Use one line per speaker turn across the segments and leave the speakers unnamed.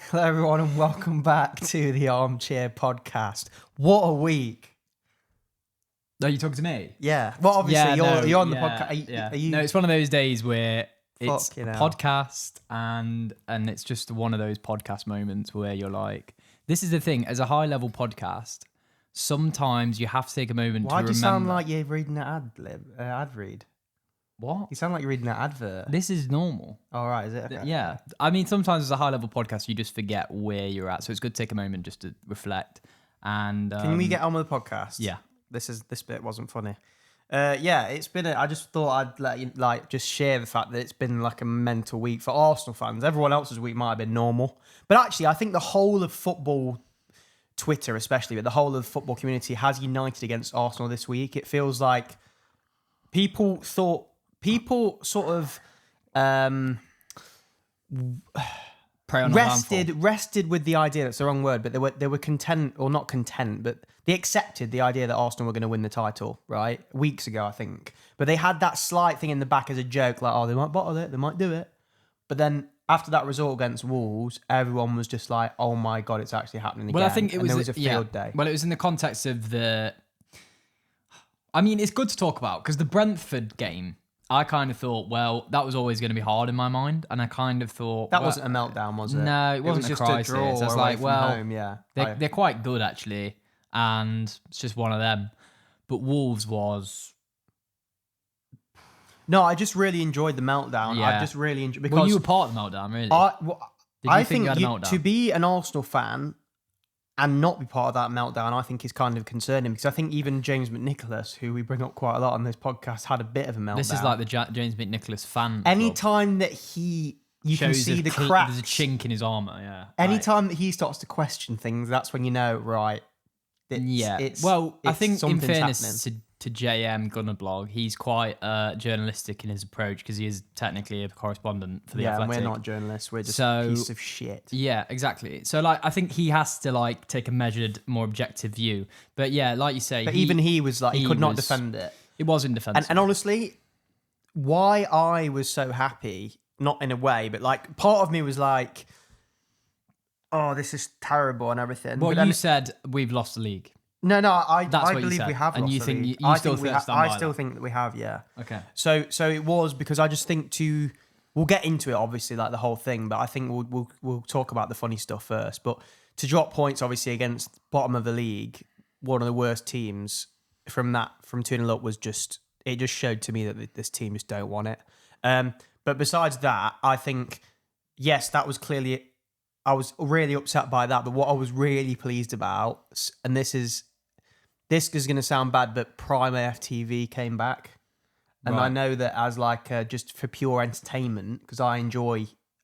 Hello, everyone, and welcome back to the Armchair podcast. What a week!
No, you talking to me?
Yeah. Well, obviously, you're on the podcast. Are you?
No, it's one of those days where it's a
Fucking hell.
podcast and it's just one of those podcast moments where you're like, this is the thing, as a high-level podcast, sometimes you have to take a moment
Why
to
do you
remember.
sound like you're reading an ad read?
What?
You sound like you're reading an advert.
This is normal.
All right, is it? Okay.
Yeah. I mean, sometimes as a high-level podcast, you just forget where you're at. So it's good to take a moment just to reflect. And
Can we get on with the podcast?
Yeah.
This bit wasn't funny. Yeah, it's been. I just thought I'd let you just share the fact that it's been like a mental week for Arsenal fans. Everyone else's week might have been normal, but actually, I think the whole of football, Twitter especially, but the whole of the football community has united against Arsenal this week. It feels like people sort of
Prey on
rested with the idea. That's the wrong word, but they were content, or not content, but they accepted the idea that Arsenal were going to win the title, right? Weeks ago, I think. But they had that slight thing in the back as a joke, like, oh, they might bottle it, they might do it. But then after that result against Wolves, everyone was just like, oh my God, it's actually happening again.
Well, I think it was,
there was a field day.
Well, it was in the context of the... I mean, it's good to talk about, because the Brentford game, I kind of thought, well, that was always going to be hard in my mind, and I kind of thought...
That wasn't a meltdown, was it?
No, it wasn't
just
a crisis.
a draw.
I was like, well,
home, yeah.
they're quite good, actually, and it's just one of them. But Wolves was...
No, I just really enjoyed the meltdown.
Yeah.
I just really enjoyed... Because
Well, you were part of the meltdown, really.
I
think you had a meltdown?
To be an Arsenal fan and not be part of that meltdown, I think is kind of concerning, because I think even James McNicholas, who we bring up quite a lot on this podcast, had a bit of a meltdown.
This is like the James McNicholas fan club.
Anytime that you can see the cracks.
There's a chink in his armour, yeah.
Anytime that he starts to question things, that's when you know, right,
I think in
something's
fairness
happening.
to JM Gunnerblog, he's quite journalistic in his approach, because he is technically a correspondent for the Athletic.
Yeah, we're not journalists, we're just a piece of shit.
Yeah, exactly. So I think he has to take a measured, more objective view. But yeah, like you say,
but even he was he could not defend it.
It was indefensible.
And honestly, why I was so happy, not in a way, but part of me was like, oh, this is terrible and everything.
Well,
but
you said we've lost the league.
No, I
That's what you
believe
said.
we have
And
lost
you
the
think
league.
you still stand by
I still
that?
think that we have, yeah.
Okay.
So it was because I just think we'll get into it, obviously, like the whole thing, but I think we'll talk about the funny stuff first. But to drop points, obviously, against bottom of the league, one of the worst teams from 2-0 up was just showed to me that this team just don't want it. But besides that, I think, yes, that was clearly, I was really upset by that. But what I was really pleased about, and this is going to sound bad, but Prime AFTV came back. And
Right.
I know that as just for pure entertainment, because I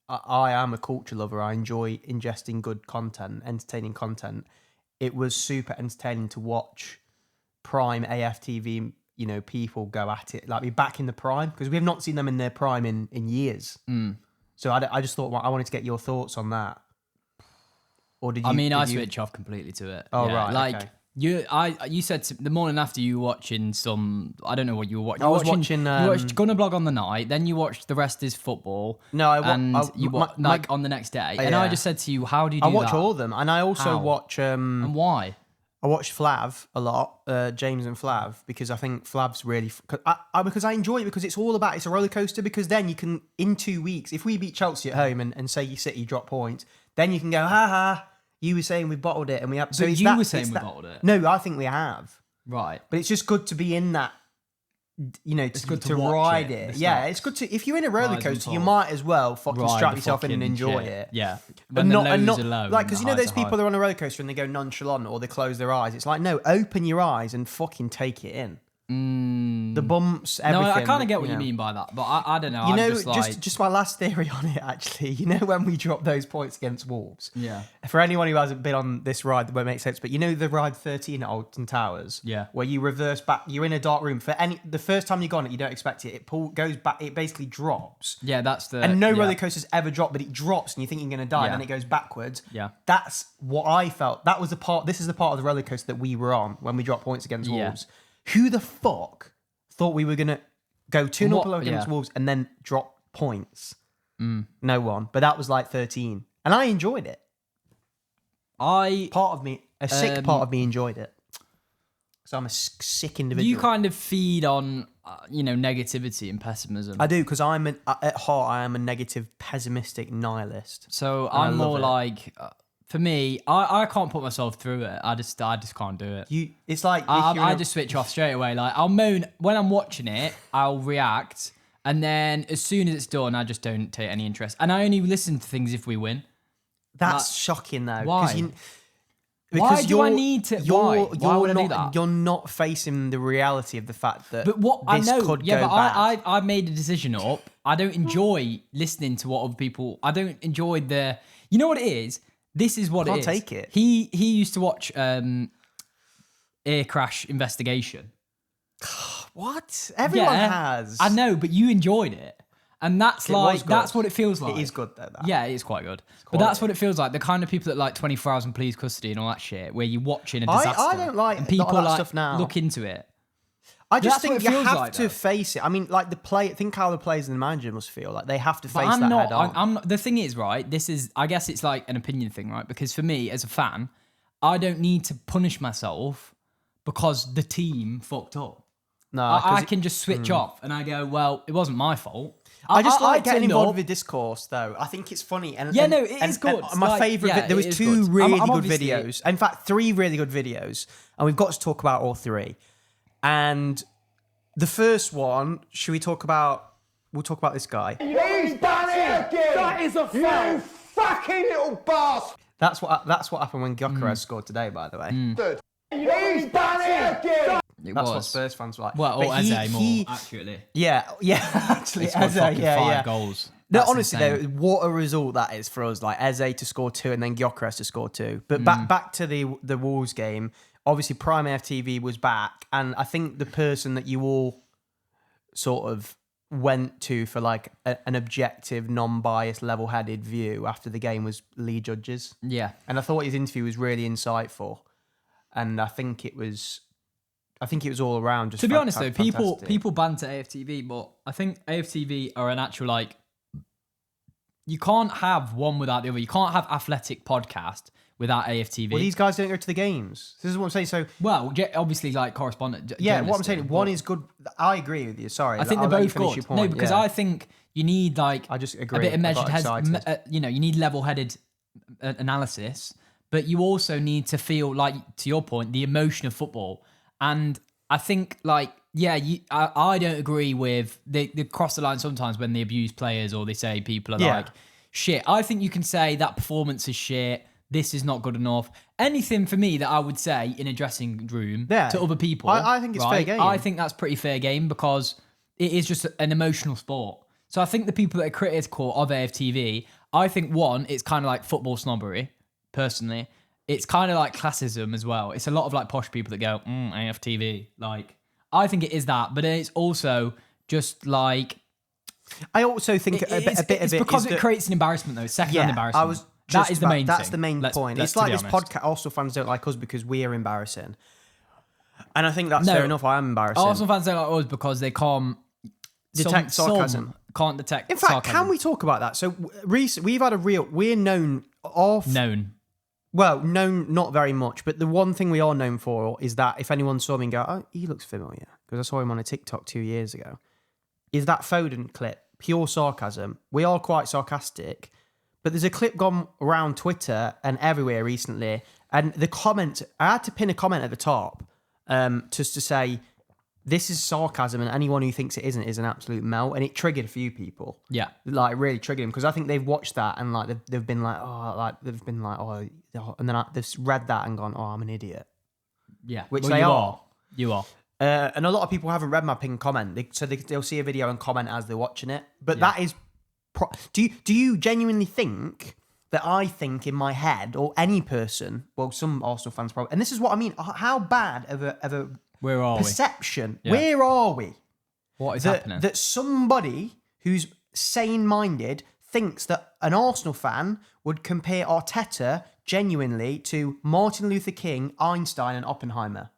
am a culture lover. I enjoy ingesting good content, entertaining content. It was super entertaining to watch Prime AFTV, people go at it, be back in the prime, because we have not seen them in their prime in years. So I just thought, I wanted to get your thoughts on that. Or did you?
I switch off completely to it.
Oh,
yeah.
right, okay.
You said the morning after you were watching some, I don't know what you were watching.
I was watching.
You watched Gunnerblog on the night, then you watched The Rest Is Football.
No,
on the next day. And I just said to you, how do you do that?
I watch all of them, and I also watch.
And why?
I watch Flav a lot, James and Flav, because I think Flav's really... because I enjoy it, because it's all about... It's a roller coaster, because then you can, in 2 weeks, if we beat Chelsea at home and say you City drop points, then you can go, ha, you were saying we bottled it and we have...
So you were saying we bottled it?
No, I think we have.
Right.
But it's just good to be in that,
it's good to
ride
watch
it. Yeah, it's good to... If you're in a roller coaster, you might as well fucking strap yourself in and enjoy it.
Yeah.
But not because those people are on a roller coaster and they go nonchalant or they close their eyes. It's like, no, open your eyes and fucking take it in. The bumps, everything.
No, I kind of get what you mean by that, but I don't know.
You know,
I'm
just my last theory on it, actually. You know, when we dropped those points against Wolves.
Yeah.
For anyone who hasn't been on this ride, that won't make sense. But you know the ride 13 at Alton Towers.
Yeah.
Where you reverse back. You're in a dark room. The first time you go on it, you don't expect it. It goes back. It basically drops.
Yeah, that's the.
And no roller coasters ever drop, but it drops, and you think you're going to die,
Yeah.
and then it goes backwards.
Yeah.
That's what I felt. That was the part. This is the part of the roller coaster that we were on when we dropped points against Wolves. Who the fuck thought we were going to go 2-0 below against Wolves and then drop points? No one. But that was like 13. And I enjoyed it. Part of me, a sick part of me enjoyed it. So I'm a sick individual.
You kind of feed on, negativity and pessimism.
I do, because at heart, I am a negative, pessimistic nihilist.
So I'm more like, for me, I can't put myself through it. I just can't do it.
It's like
I just switch off straight away. Like I'll moan when I'm watching it. I'll react, and then as soon as it's done, I just don't take any interest. And I only listen to things if we win.
That's shocking, though.
Why?
Because
why do I need to? Why would I do that?
You're not facing the reality of the fact that
But what
this
I know,
could
yeah,
go
but
bad.
I made a decision up. I don't enjoy listening to what other people. I don't enjoy the. You know what it is? This is what
Can't
it is.
take it.
He used to watch Air Crash Investigation.
What? Everyone has.
I know, but you enjoyed it. And that's that's what it feels like.
It is good though.
Yeah, it is quite good. But that's what it feels like. The kind of people that like 24 Hours in Police Custody and all that shit, where you're watching a disaster.
I don't like
and people
a lot of that
like
stuff now.
look into it.
I just
That's what
think
it
you
feels
have
like,
to
though.
face it. I mean, like think how the players and the manager must feel. Like they have to face
I'm
that
not.
head on.
I'm not. The thing is, right? This is. I guess it's like an opinion thing, right? Because for me, as a fan, I don't need to punish myself because the team fucked up.
No,
I can just switch off and I go, well, it wasn't my fault.
I just like getting
turned
involved
up-
with discourse, though. I think it's funny. And,
Yeah,
and,
no, it
and-
is good.
and my
Like,
favourite,
yeah,
there was
it is
two
good.
really
I'm
good
obviously-
videos. In fact, 3 really good videos. And we've got to talk about all 3. And the first one, should we talk about... We'll talk about this guy.
He's done it again! That is a foul! You fucking little bastard!
That's what happened when Gyökeres scored today, by the way.
He's done it again!
It
That's what
was.
Spurs fans were like.
Well,
But
or Eze more, accurately.
Yeah, actually,
He scored
Eze,
fucking
yeah,
5 goals.
No,
That's
honestly,
insane.
though, what a result that is for us. Like Eze to score 2 and then Gyökeres to score 2. But back to the Wolves game. Obviously, Prime AFTV was back, and I think the person that you all sort of went to for like an objective, non-biased, level-headed view after the game was Lee Judges.
Yeah.
And I thought his interview was really insightful, and I think it was all around just.
To be honest, though,
fantastic.
people banter AFTV, but I think AFTV are an actual like. You can't have one without the other. You can't have athletic podcast without AFTV.
Well, these guys don't go to the games. This is what I'm saying. So
obviously, like correspondent.
yeah, what I'm saying,
journalistic,
one
but
is good. I agree with you. Sorry,
I think
I'll
they're
let you
both
finish
good.
your point.
No, because
yeah.
I think you need like
I just
a
agree.
bit of
I got
measured
excited.
you need level-headed analysis, but you also need to feel like, to your point, the emotion of football. And I think like, yeah, I don't agree with they cross the line sometimes when they abuse players or they say people are like shit. I think you can say that performance is shit. This is not good enough. Anything for me that I would say in a dressing room to other people.
I think it's fair game.
I think that's pretty fair game because it is just an emotional sport. So I think the people that are critical of AFTV, I think one, it's kind of like football snobbery, personally. It's kind of like classism as well. It's a lot of like posh people that go, AFTV. Like, I think it is that, but it's also just like...
I also think a bit of
it's
it
because
is
it
that-
creates an embarrassment though. Second-hand embarrassment. That is the main
That's
thing.
the main point. It's like this podcast. Arsenal fans don't like us because we are embarrassing, and I think that's fair enough. I am embarrassing.
Arsenal fans don't like us because they can't
detect sarcasm.
Can't detect.
In fact,
sarcasm.
can we talk about that? So we've had a real. We're known off.
Known.
Well, known not very much, but the one thing we are known for is that if anyone saw me and go, "Oh, he looks familiar," because I saw him on a TikTok 2 years ago, is that Foden clip pure sarcasm? We are quite sarcastic. But there's a clip gone around Twitter and everywhere recently, and the comment, I had to pin a comment at the top just to say, this is sarcasm, and anyone who thinks it isn't is an absolute melt, and it triggered a few people.
Yeah.
Like, really triggered them, because I think they've watched that, and like they've been like, and then they've read that and gone, oh, I'm an idiot.
Yeah.
Which
Well,
they
you
are.
You are.
And a lot of people haven't read my pinned comment, they'll see a video and comment as they're watching it. But that is... Do you genuinely think that I think in my head, or any person, well, some Arsenal fans probably, and this is what I mean, how bad of a
Where are
perception,
Yeah.
where are we?
What is happening?
That somebody who's sane-minded thinks that an Arsenal fan would compare Arteta genuinely to Martin Luther King, Einstein and Oppenheimer.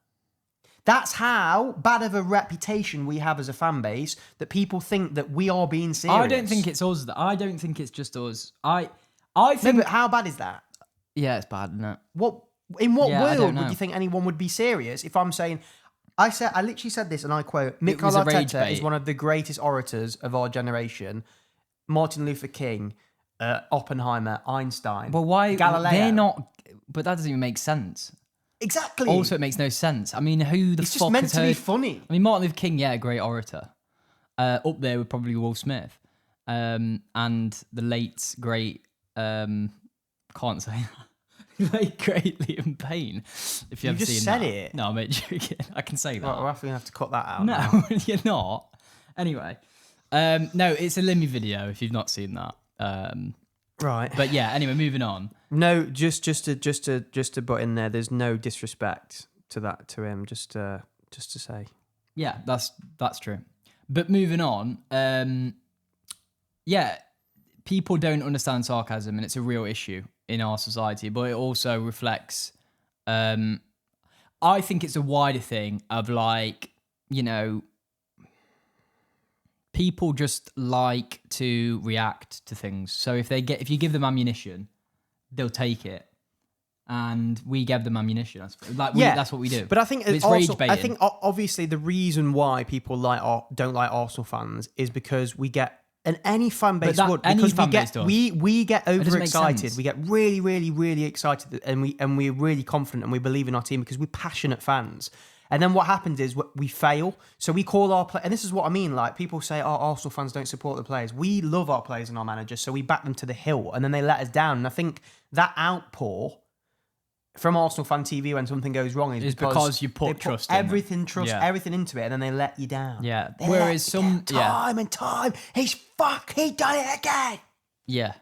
That's how bad of a reputation we have as a fan base, that people think that we are being serious.
I don't think it's us. I don't think it's just us. I think...
No, but how bad is that?
Yeah, it's bad, isn't it?
In what
Yeah, I don't
world
know.
would you think anyone would be serious if I'm saying... I literally said this, and I quote,
It
Mikel
was a rage
Arteta is
bait.
one of the greatest orators of our generation. Martin Luther King, Oppenheimer, Einstein,
But why?
Galileo.
They're not... But that doesn't even make sense.
Exactly.
Also, it makes no sense. I mean, who the
it's
fuck
just meant
has
to be
heard...
funny.
I mean, Martin Luther King, yeah, great orator. Up there with probably Will Smith. And the late, great... can't say that. Late, great Liam Payne. If you
You
ever
just
seen
said
that.
it.
No, I'm joking. I can say that.
Right, we're going to have to cut that out.
No,
now.
you're not. Anyway, no, it's a Limmy video if you've not seen that.
Right.
But yeah, anyway, moving on.
No, just to butt in there. There's no disrespect to him. Just to say.
Yeah, that's true. But moving on, yeah, people don't understand sarcasm, and it's a real issue in our society. But it also reflects. I think it's a wider thing of like, you know, people just like to react to things. So if you give them ammunition, they'll take it. And we give them ammunition. That's what we do.
But I think
it's
also,
rage baiting.
I think obviously the reason why people don't like Arsenal fans is because we get, and any fan base would, because we get overexcited.
sense.
We get really, really, really excited, and we're really confident, and we believe in our team because we're passionate fans. And then what happens is we fail. So we call our and this is what I mean. Like people say, "Oh, Arsenal fans don't support the players." We love our players and our managers, so we back them to the hill, and then they let us down. And I think that outpour from Arsenal fan TV when something goes wrong is
because you put trust in
everything into it, and then they let you down.
Yeah.
They
Whereas
let you down time and time, he done it again.
Yeah,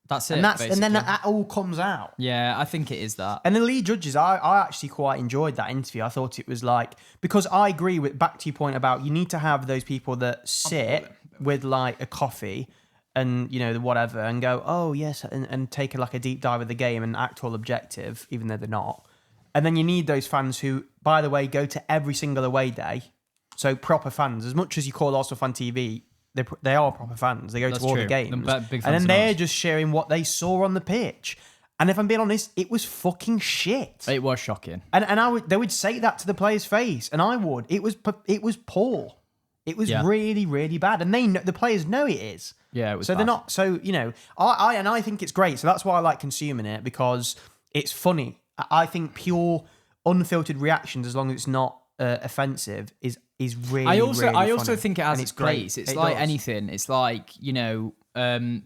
that's it.
And then that all comes out.
Yeah, I think it is that.
And the lead judges, I actually quite enjoyed that interview. I thought it was like, because I agree with, back to your point about you need to have those people that sit with like a coffee and, you know, whatever, and go, oh, yes, and take a deep dive of the game and act all objective, even though they're not. And then you need those fans who, by the way, go to every single away day. So proper fans, as much as you call Arsenal Fan TV, they are proper fans. They go to all the games. And then they're just sharing what they saw on the pitch. And if I'm being honest, it was fucking shit.
It was shocking.
And they would say that to the player's face, and I would. It was poor. It was really, really bad, and the players know it is.
Yeah, it was.
So
bad.
they're not. So you know, I think it's great. So that's why I like consuming it, because it's funny. I think pure, unfiltered reactions, as long as it's not offensive, is really. I also
funny. Think it has its place. It's like anything. It's like, you know,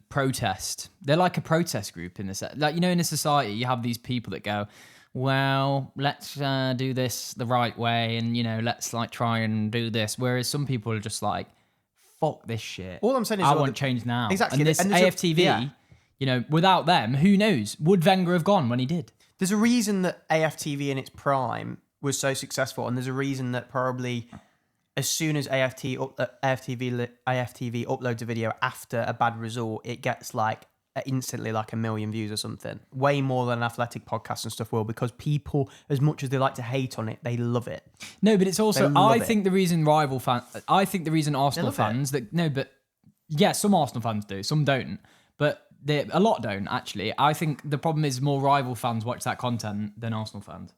protest. They're like a protest group in this. Like, you know, in a society, you have these people that go, well, let's do this the right way, and, you know, let's like try and do this. Whereas some people are just like, fuck this shit.
All I'm saying is
I want change now.
Exactly.
And this AFTV, you know, without them, who knows? Would Wenger have gone when he did?
There's a reason that AFTV in its prime was so successful, and there's a reason that probably as soon as AFTV uploads a video after a bad result, it gets like instantly like 1 million views or something. Way more than an athletic podcast and stuff will, because people, as much as they like to hate on it, they love it.
No, but it's also, I think the reason Arsenal fans some Arsenal fans do, some don't, but a lot don't actually. I think the problem is more rival fans watch that content than Arsenal fans.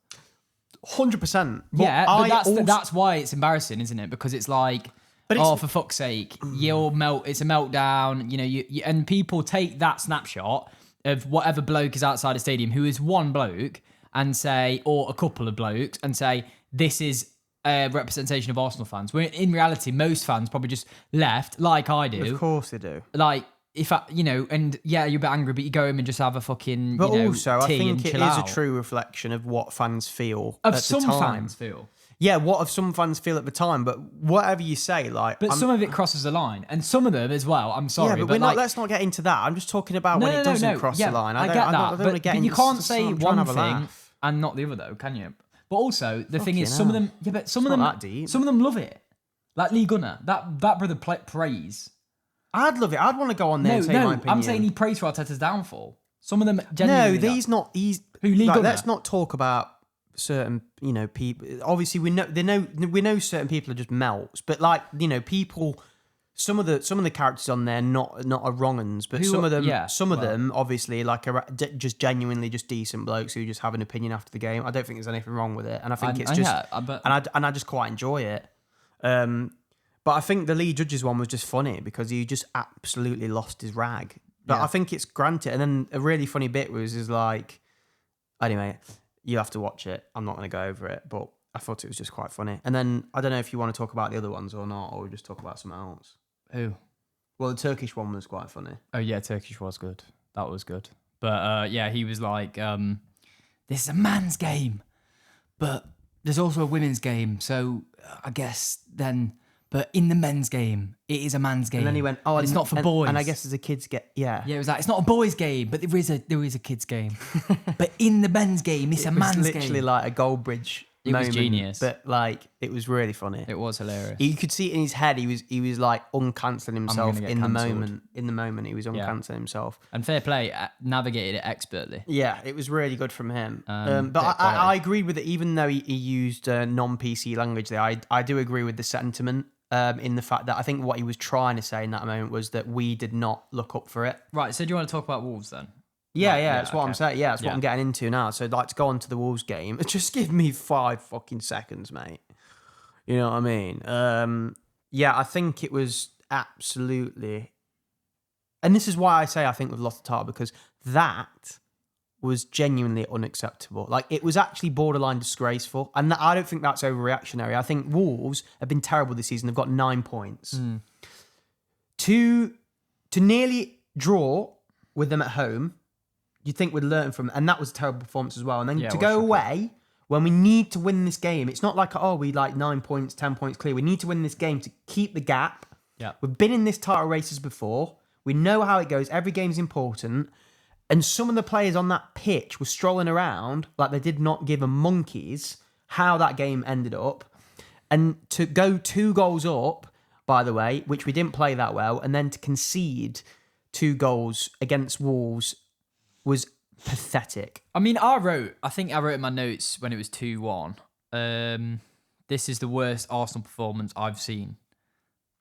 100%.
Yeah, but that's why it's embarrassing, isn't it? Because it's like, for fuck's sake, it's a meltdown. You know, and people take that snapshot of whatever bloke is outside a stadium, who is one bloke, and say, or a couple of blokes, and say, this is a representation of Arsenal fans. Where in reality, most fans probably just left, like I do.
Of course they do.
Like, if I, you know, and yeah, you're a bit angry, but you go home and just have a fucking,
but
you know,
also, I think it is
out.
a true reflection of what fans feel
of
at
some
the time.
fans feel.
Yeah, what some fans feel at the time, but whatever you say, like...
But some of it crosses the line, and some of them as well, I'm sorry.
Yeah, but let's not get into that. I'm just talking about when it doesn't cross the line.
I get that. I don't want to get into... But you can't say one thing and not the other, though, can you? But also, the thing is, some of them... Yeah, but some of them love it. Like Lee Gunner, that brother praise.
I'd love it. I'd want to go on there and say my opinion.
I'm saying he prays for Arteta's downfall. Some of them genuinely...
No,
Lee Gunner?
Let's not talk about certain, you know, people. Obviously, we know certain people are just melts, but like, you know, people some of the characters on there not are wrong uns, but some of them obviously like are just genuinely just decent blokes who just have an opinion after the game. I don't think there's anything wrong with it, and I think I just quite enjoy it. But I think the Lee Judges one was just funny because he just absolutely lost his rag. But I think it's granted. And then a really funny bit is like, anyway, you have to watch it. I'm not going to go over it, but I thought it was just quite funny. And then I don't know if you want to talk about the other ones or not, or we just talk about something else.
Who?
Well, the Turkish one was quite funny.
Oh yeah, Turkish was good. That was good. But yeah, he was like, this is a man's game, but there's also a women's game. So I guess then, but in the men's game, it is a man's game.
And then he went, oh,
it's not for boys.
And I guess as a kids
Yeah, it was like, it's not a boys' game, but there is a kids' game. But in the men's game, it's a man's game. It was literally
like a Goldbridge moment.
Was genius.
But like, it was really funny.
It was hilarious.
You could see it in his head. He was like uncancelling himself in the moment. In the moment, he was uncancelling himself.
And fair play, navigated it expertly.
Yeah, it was really good from him. But I agreed with it, even though he used non-PC language there. I do agree with the sentiment. In the fact that I think what he was trying to say in that moment was that we did not look up for it.
Right, so do you want to talk about Wolves then?
Yeah, that's what I'm saying. Yeah, that's what I'm getting into now. So I'd like to go on to the Wolves game. Just give me 5 fucking seconds, mate. You know what I mean? Yeah, I think it was absolutely... And this is why I say I think we've lost the title, because that was genuinely unacceptable. Like, it was actually borderline disgraceful. And I don't think that's overreactionary. I think Wolves have been terrible this season. They've got 9 points. To nearly draw with them at home, you'd think we'd learn from, and that was a terrible performance as well. And then to go away when we need to win this game, it's not like, oh, we like 9 points, 10 points clear. We need to win this game to keep the gap.
Yeah.
We've been in this title races before. We know how it goes. Every game's important. And some of the players on that pitch were strolling around like they did not give a monkey's how that game ended up. And to go 2 goals up, by the way, which we didn't play that well, and then to concede 2 goals against Wolves was pathetic.
I mean, I think I wrote in my notes when it was 2-1, this is the worst Arsenal performance I've seen.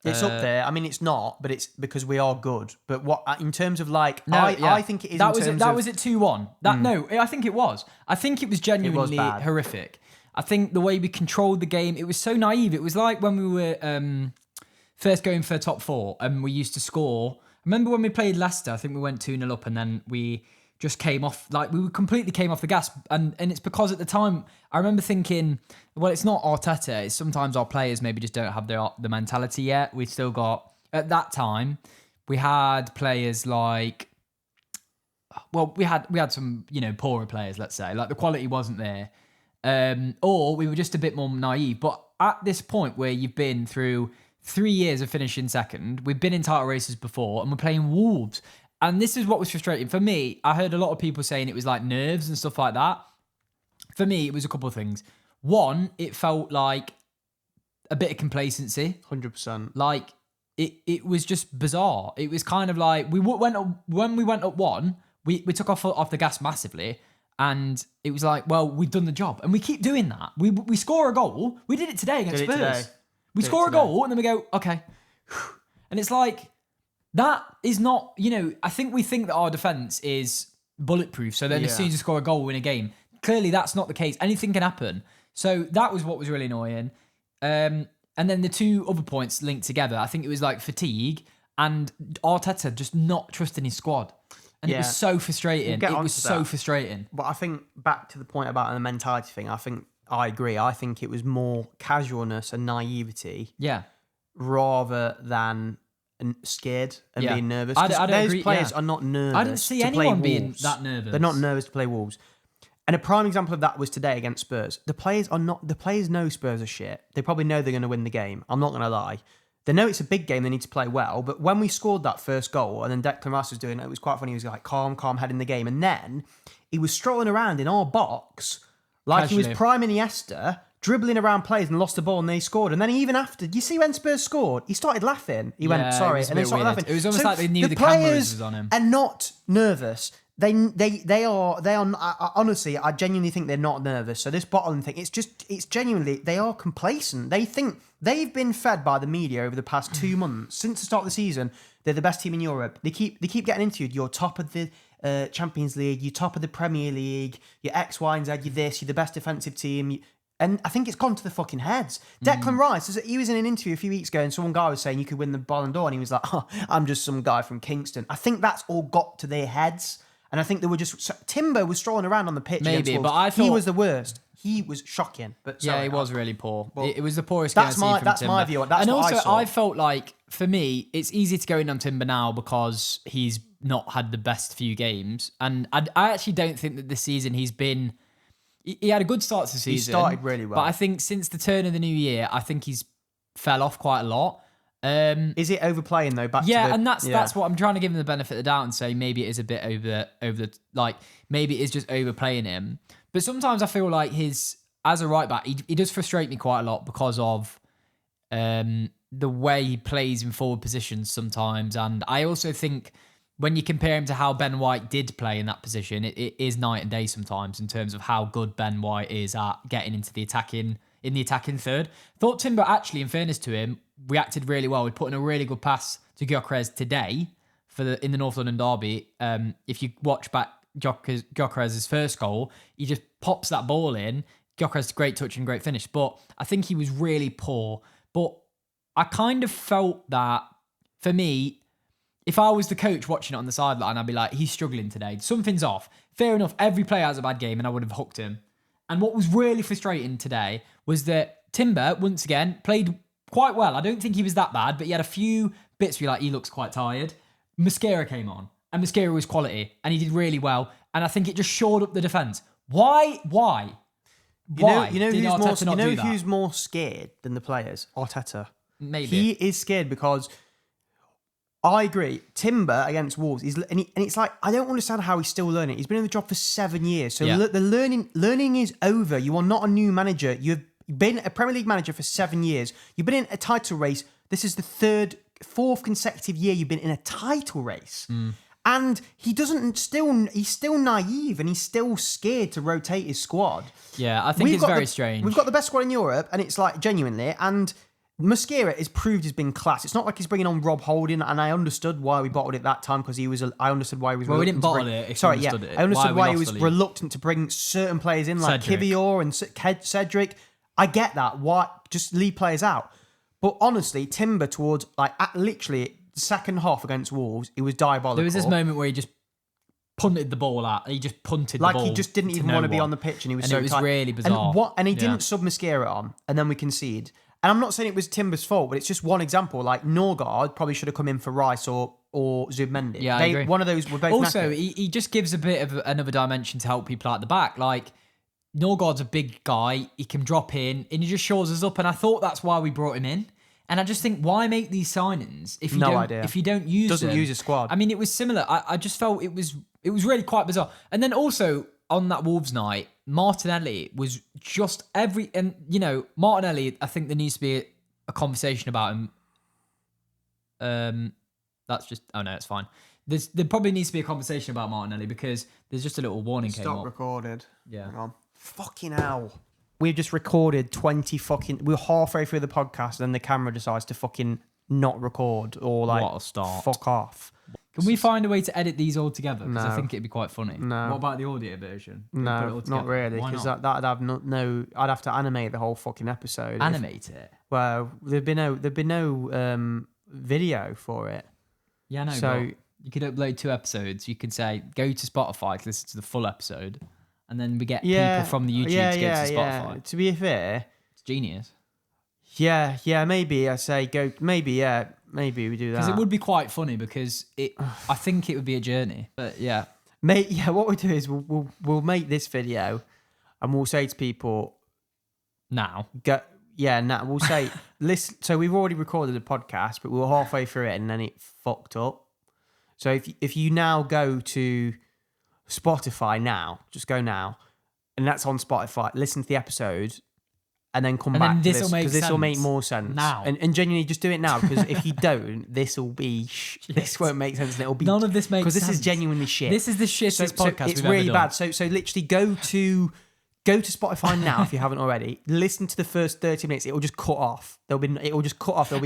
It's up there. I mean, it's not, but it's because we are good. But what in terms of like, I think it is.
That was at 2-1. No, I think it was. I think it was genuinely horrific. I think the way we controlled the game, it was so naive. It was like when we were first going for top 4 and we used to score. Remember when we played Leicester? I think we went 2-0 up and then we just came off, like we completely came off the gas. And it's because at the time, I remember thinking, well, it's not Arteta. It's sometimes our players maybe just don't have the mentality yet. We've still got, at that time, we had players like, well, we had some, poorer players, let's say. Like the quality wasn't there. Or we were just a bit more naive. But at this point where you've been through 3 years of finishing second, we've been in title races before and we're playing Wolves. And this is what was frustrating. For me, I heard a lot of people saying it was like nerves and stuff like that. For me, it was a couple of things. One, it felt like a bit of complacency.
100%.
Like, it was just bizarre. It was kind of like, when we went up 1, we took off the gas massively. And it was like, well, we've done the job. And we keep doing that. We score a goal. We did it today against Spurs. We score a goal and then we go, okay. And it's like, that is not, I think we think that our defence is bulletproof. So then as soon as you score a goal, we win a game. Clearly, that's not the case. Anything can happen. So that was what was really annoying. And then the 2 other points linked together, I think it was like fatigue and Arteta just not trusting his squad. And it was so frustrating. It was so frustrating.
But I think back to the point about the mentality thing, I agree. I think it was more casualness and naivety.
Yeah.
Rather than scared and being nervous.
Those
players are not nervous.
I didn't see anyone being that nervous.
They're not nervous to play Wolves. And a prime example of that was today against Spurs. The players know Spurs are shit. They probably know they're going to win the game. I'm not going to lie. They know it's a big game. They need to play well. But when we scored that first goal and then Declan Rice was doing it, it was quite funny. He was like calm head in the game. And then he was strolling around in our box like Casually. He was prime Iniesta, dribbling around players and lost the ball and they scored. And then even after, you see when Spurs scored, he started laughing. He went, sorry. And then started laughing.
It was almost like they knew the cameras was on him.
And not nervous. they are honestly, I genuinely think they're not nervous. So this bottom thing, it's genuinely, they are complacent. They think they've been fed by the media over the past 2 months since the start of the season. They're the best team in Europe. They keep getting interviewed. You're top of the Champions League. You're top of the Premier League. You're X, Y, and Z. You're this. You're the best defensive team. And I think it's gone to the fucking heads. Declan Rice, he was in an interview a few weeks ago and some guy was saying you could win the Ballon d'Or and he was like, oh, I'm just some guy from Kingston. I think that's all got to their heads. And I think they were just... Timber was strolling around on the pitch
Maybe,
against Wolves.
but I thought...
He was the worst. He was shocking. But
yeah,
sorry,
he was really poor.
Well,
It was the poorest game I've seen from
that's
Timber.
my view. That's
and
what
also,
I saw.
I felt like, for me, it's easy to go in on Timber now because he's not had the best few games. And I actually don't think that this season he's been... He had a good start to the season.
He started really well.
But I think since the turn of the new year, I think he's fell off quite a lot.
Is it overplaying though?
And that's what I'm trying to give him the benefit of the doubt and say maybe it is a bit over like maybe it is just overplaying him. But sometimes I feel like as a right back, he does frustrate me quite a lot because of the way he plays in forward positions sometimes. And I also think when you compare him to how Ben White did play in that position, it is night and day sometimes in terms of how good Ben White is at getting into the attacking third. Thought Timber actually, in fairness to him, reacted really well. We put in a really good pass to Gyökeres today in the North London derby. If you watch back Gyökeres' first goal, he just pops that ball in. Gyökeres, great touch and great finish. But I think he was really poor. But I kind of felt that, for me, if I was the coach watching it on the sideline, I'd be like, he's struggling today. Something's off. Fair enough, every player has a bad game and I would have hooked him. And what was really frustrating today was that Timber, once again, played quite well. I don't think he was that bad, but he had a few bits where you're like, he looks quite tired. Mosquera came on, and Mosquera was quality, and he did really well. And I think it just shored up the defence. Why?
You know who's more scared than the players? Arteta.
Maybe.
He is scared because... I agree. Timber against Wolves, and it's like, I don't understand how he's still learning. He's been in the job for 7 years. So the learning is over. You are not a new manager. You've been a Premier League manager for 7 years. You've been in a title race. This is the fourth consecutive year you've been in a title race. And he's still naive and he's still scared to rotate his squad.
Yeah, I think it's very strange.
We've got the best squad in Europe, and it's like, genuinely, and... Mosquera is proved as being class. It's not like he's bringing on Rob Holding, and I understood why we bottled it that time because I understood why he was.
Well, we didn't bottle it.
I understood why he was reluctant to bring certain players in, like Kivior and Cedric. I get that. Why just leave players out? But honestly, Timber towards literally the second half against Wolves, it was diabolical.
There was this moment where he just punted the ball out. He just punted the ball.
Like he just didn't even want to be on the pitch, and he was so
it was
tight.
really bizarre.
And he didn't sub Mosquera on, and then we concede. And I'm not saying it was Timber's fault, but it's just one example. Like Norgard probably should have come in for Rice or Zubmendi.
Yeah, I agree.
One of those were both.
Also, he just gives a bit of another dimension to help people at the back. Like Norgard's a big guy; he can drop in, and he just shores us up. And I thought that's why we brought him in. And I just think, why make these signings if you don't use them?
Doesn't use a squad.
I mean, it was similar. I just felt it was really quite bizarre. And then also on that Wolves night, Martinelli was just Martinelli, I think there needs to be a conversation about him. It's fine. There probably needs to be a conversation about Martinelli because there's just a little warning came up.
Stop recorded.
Yeah.
Hang on. Fucking hell. We've just recorded 20 we're halfway through the podcast and the camera decides to fucking not record or
what a start.
Fuck off.
Can we find a way to edit these all together? Because
No.
I think it'd be quite funny.
No.
What about the audio version? Can we put it
No,
all
not
together?
really,
Why
because
not?
that'd have no. I'd have to animate the whole fucking episode.
Animate it.
Well, there'd be no video for it.
Yeah, no.
So-
But you could upload 2 episodes. You could say go to Spotify to listen to the full episode, and then we get people from the YouTube to go to Spotify.
Yeah. To be fair,
It's genius.
yeah, maybe I say go. Maybe we do that.
Because it would be quite funny because I think it would be a journey. But yeah.
Mate, yeah, what we do is we'll make this video and we'll say to people,
Now.
we'll say, listen, so we've already recorded a podcast, but we were halfway through it and then it fucked up. So if you now go to Spotify now, just go now, and that's on Spotify, listen to the episode, and then come
And
back
then
to
this'll make
because this will make
sense
more sense
now.
And genuinely just do it now, because if you don't, this will be this won't make sense, and it'll be
None of this makes
because this is
sense.
genuinely shit.
This is the shittest podcast
it's
we've
really
ever
bad.
done.
So literally go to Spotify now if you haven't already. Listen to the first 30 minutes. It will just cut off. There'll be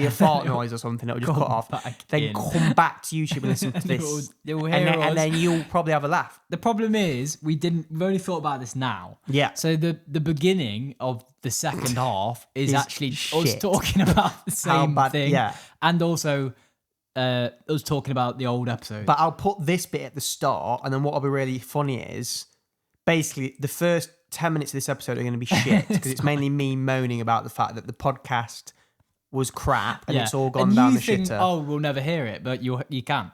a fart noise or something. It'll just cut off. Then come back to YouTube and listen to this.
They'll hear us.
And then you'll probably have a laugh.
The problem is we've only thought about this now.
Yeah.
So the beginning of the second half is actually us
shit.
talking about the same
bad-
thing.
yeah.
And also us talking about the old episode.
But I'll put this bit at the start, and then what'll be really funny is basically the first 10 minutes of this episode are going to be shit, because it's mainly me moaning about the fact that the podcast was crap and it's all gone
and
down
you
the
think,
shitter.
oh, we'll never hear it, but you can.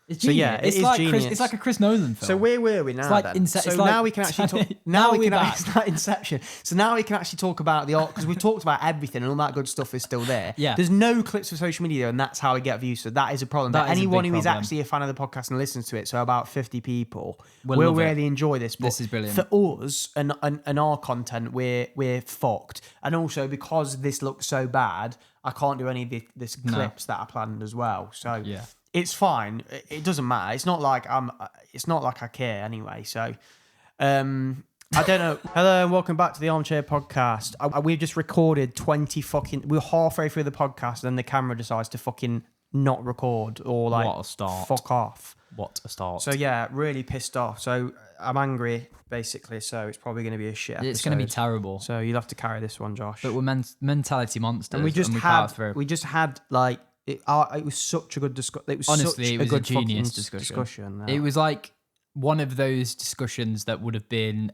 It's
So,
genius.
yeah, it
it's
is
like
genius.
it's like a Chris Nolan film.
So where were we now?
like
then?
Ince-
so
it's like-
now we can actually talk.
Now
we
we're
can
back.
it's like Inception. So now we can actually talk about the because we've talked about everything and all that good stuff is still there.
Yeah.
There's no clips for social media, and that's how we get views. So that is a problem.
That
But
is a
anyone
big
who is
problem.
actually a fan of the podcast and listens to it, so about 50 people,
We'll
will
love it.
really enjoy this. But
This is brilliant.
for us and our content, we're fucked. And also because this looks so bad, I can't do any of this clips that I planned as well. So
Yeah.
it's fine. It doesn't matter. It's not like I care anyway. So, I don't know. Hello and welcome back to the Armchair podcast. We've just recorded 20 fucking. We're halfway through the podcast, and then the camera decides to fucking not record or like
What a start.
fuck off.
What a start.
So yeah, really pissed off. So I'm angry basically. So it's probably going to be a shit episode.
it's going to be terrible.
So you'll have to carry this one, Josh.
But we're mentality monsters.
and we just
power through.
had like. It was such a good discussion. It was
Honestly,
such
it was
a good
genius
fucking
discussion.
yeah.
It was like one of those discussions that would have been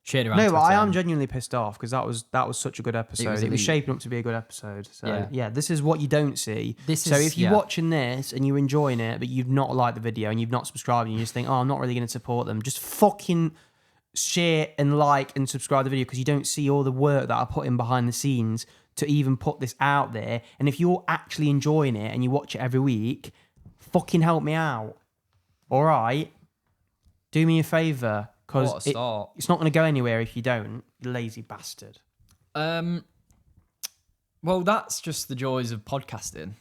shared around.
No, but I
Twitter.
am genuinely pissed off because that was such a good episode. It was
elite.
shaping up to be a good episode. So
Yeah.
this is what you don't see.
This is-
if you're
yeah.
watching this and you're enjoying it, but you've not liked the video and you've not subscribed and you just think, oh, I'm not really going to support them, just fucking share and like and subscribe to the video, because you don't see all the work that I put in behind the scenes to even put this out there. And if you're actually enjoying it and you watch it every week, fucking help me out. All right? Do me a favour, because
What a start.
it's not going to go anywhere if you don't, you lazy bastard.
Well, that's just the joys of podcasting.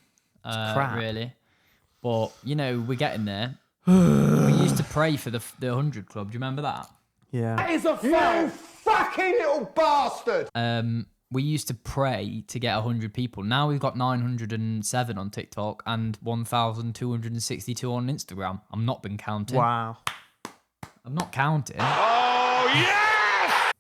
crap.
Really. But we're getting there. We used to pray for the 100 Club. Do you remember that?
Yeah.
That is a you fucking little bastard!
We used to pray to get 100 people. Now we've got 907 on TikTok and 1,262 on Instagram. I've not been counting.
Wow.
I'm not counting.
Oh, yes!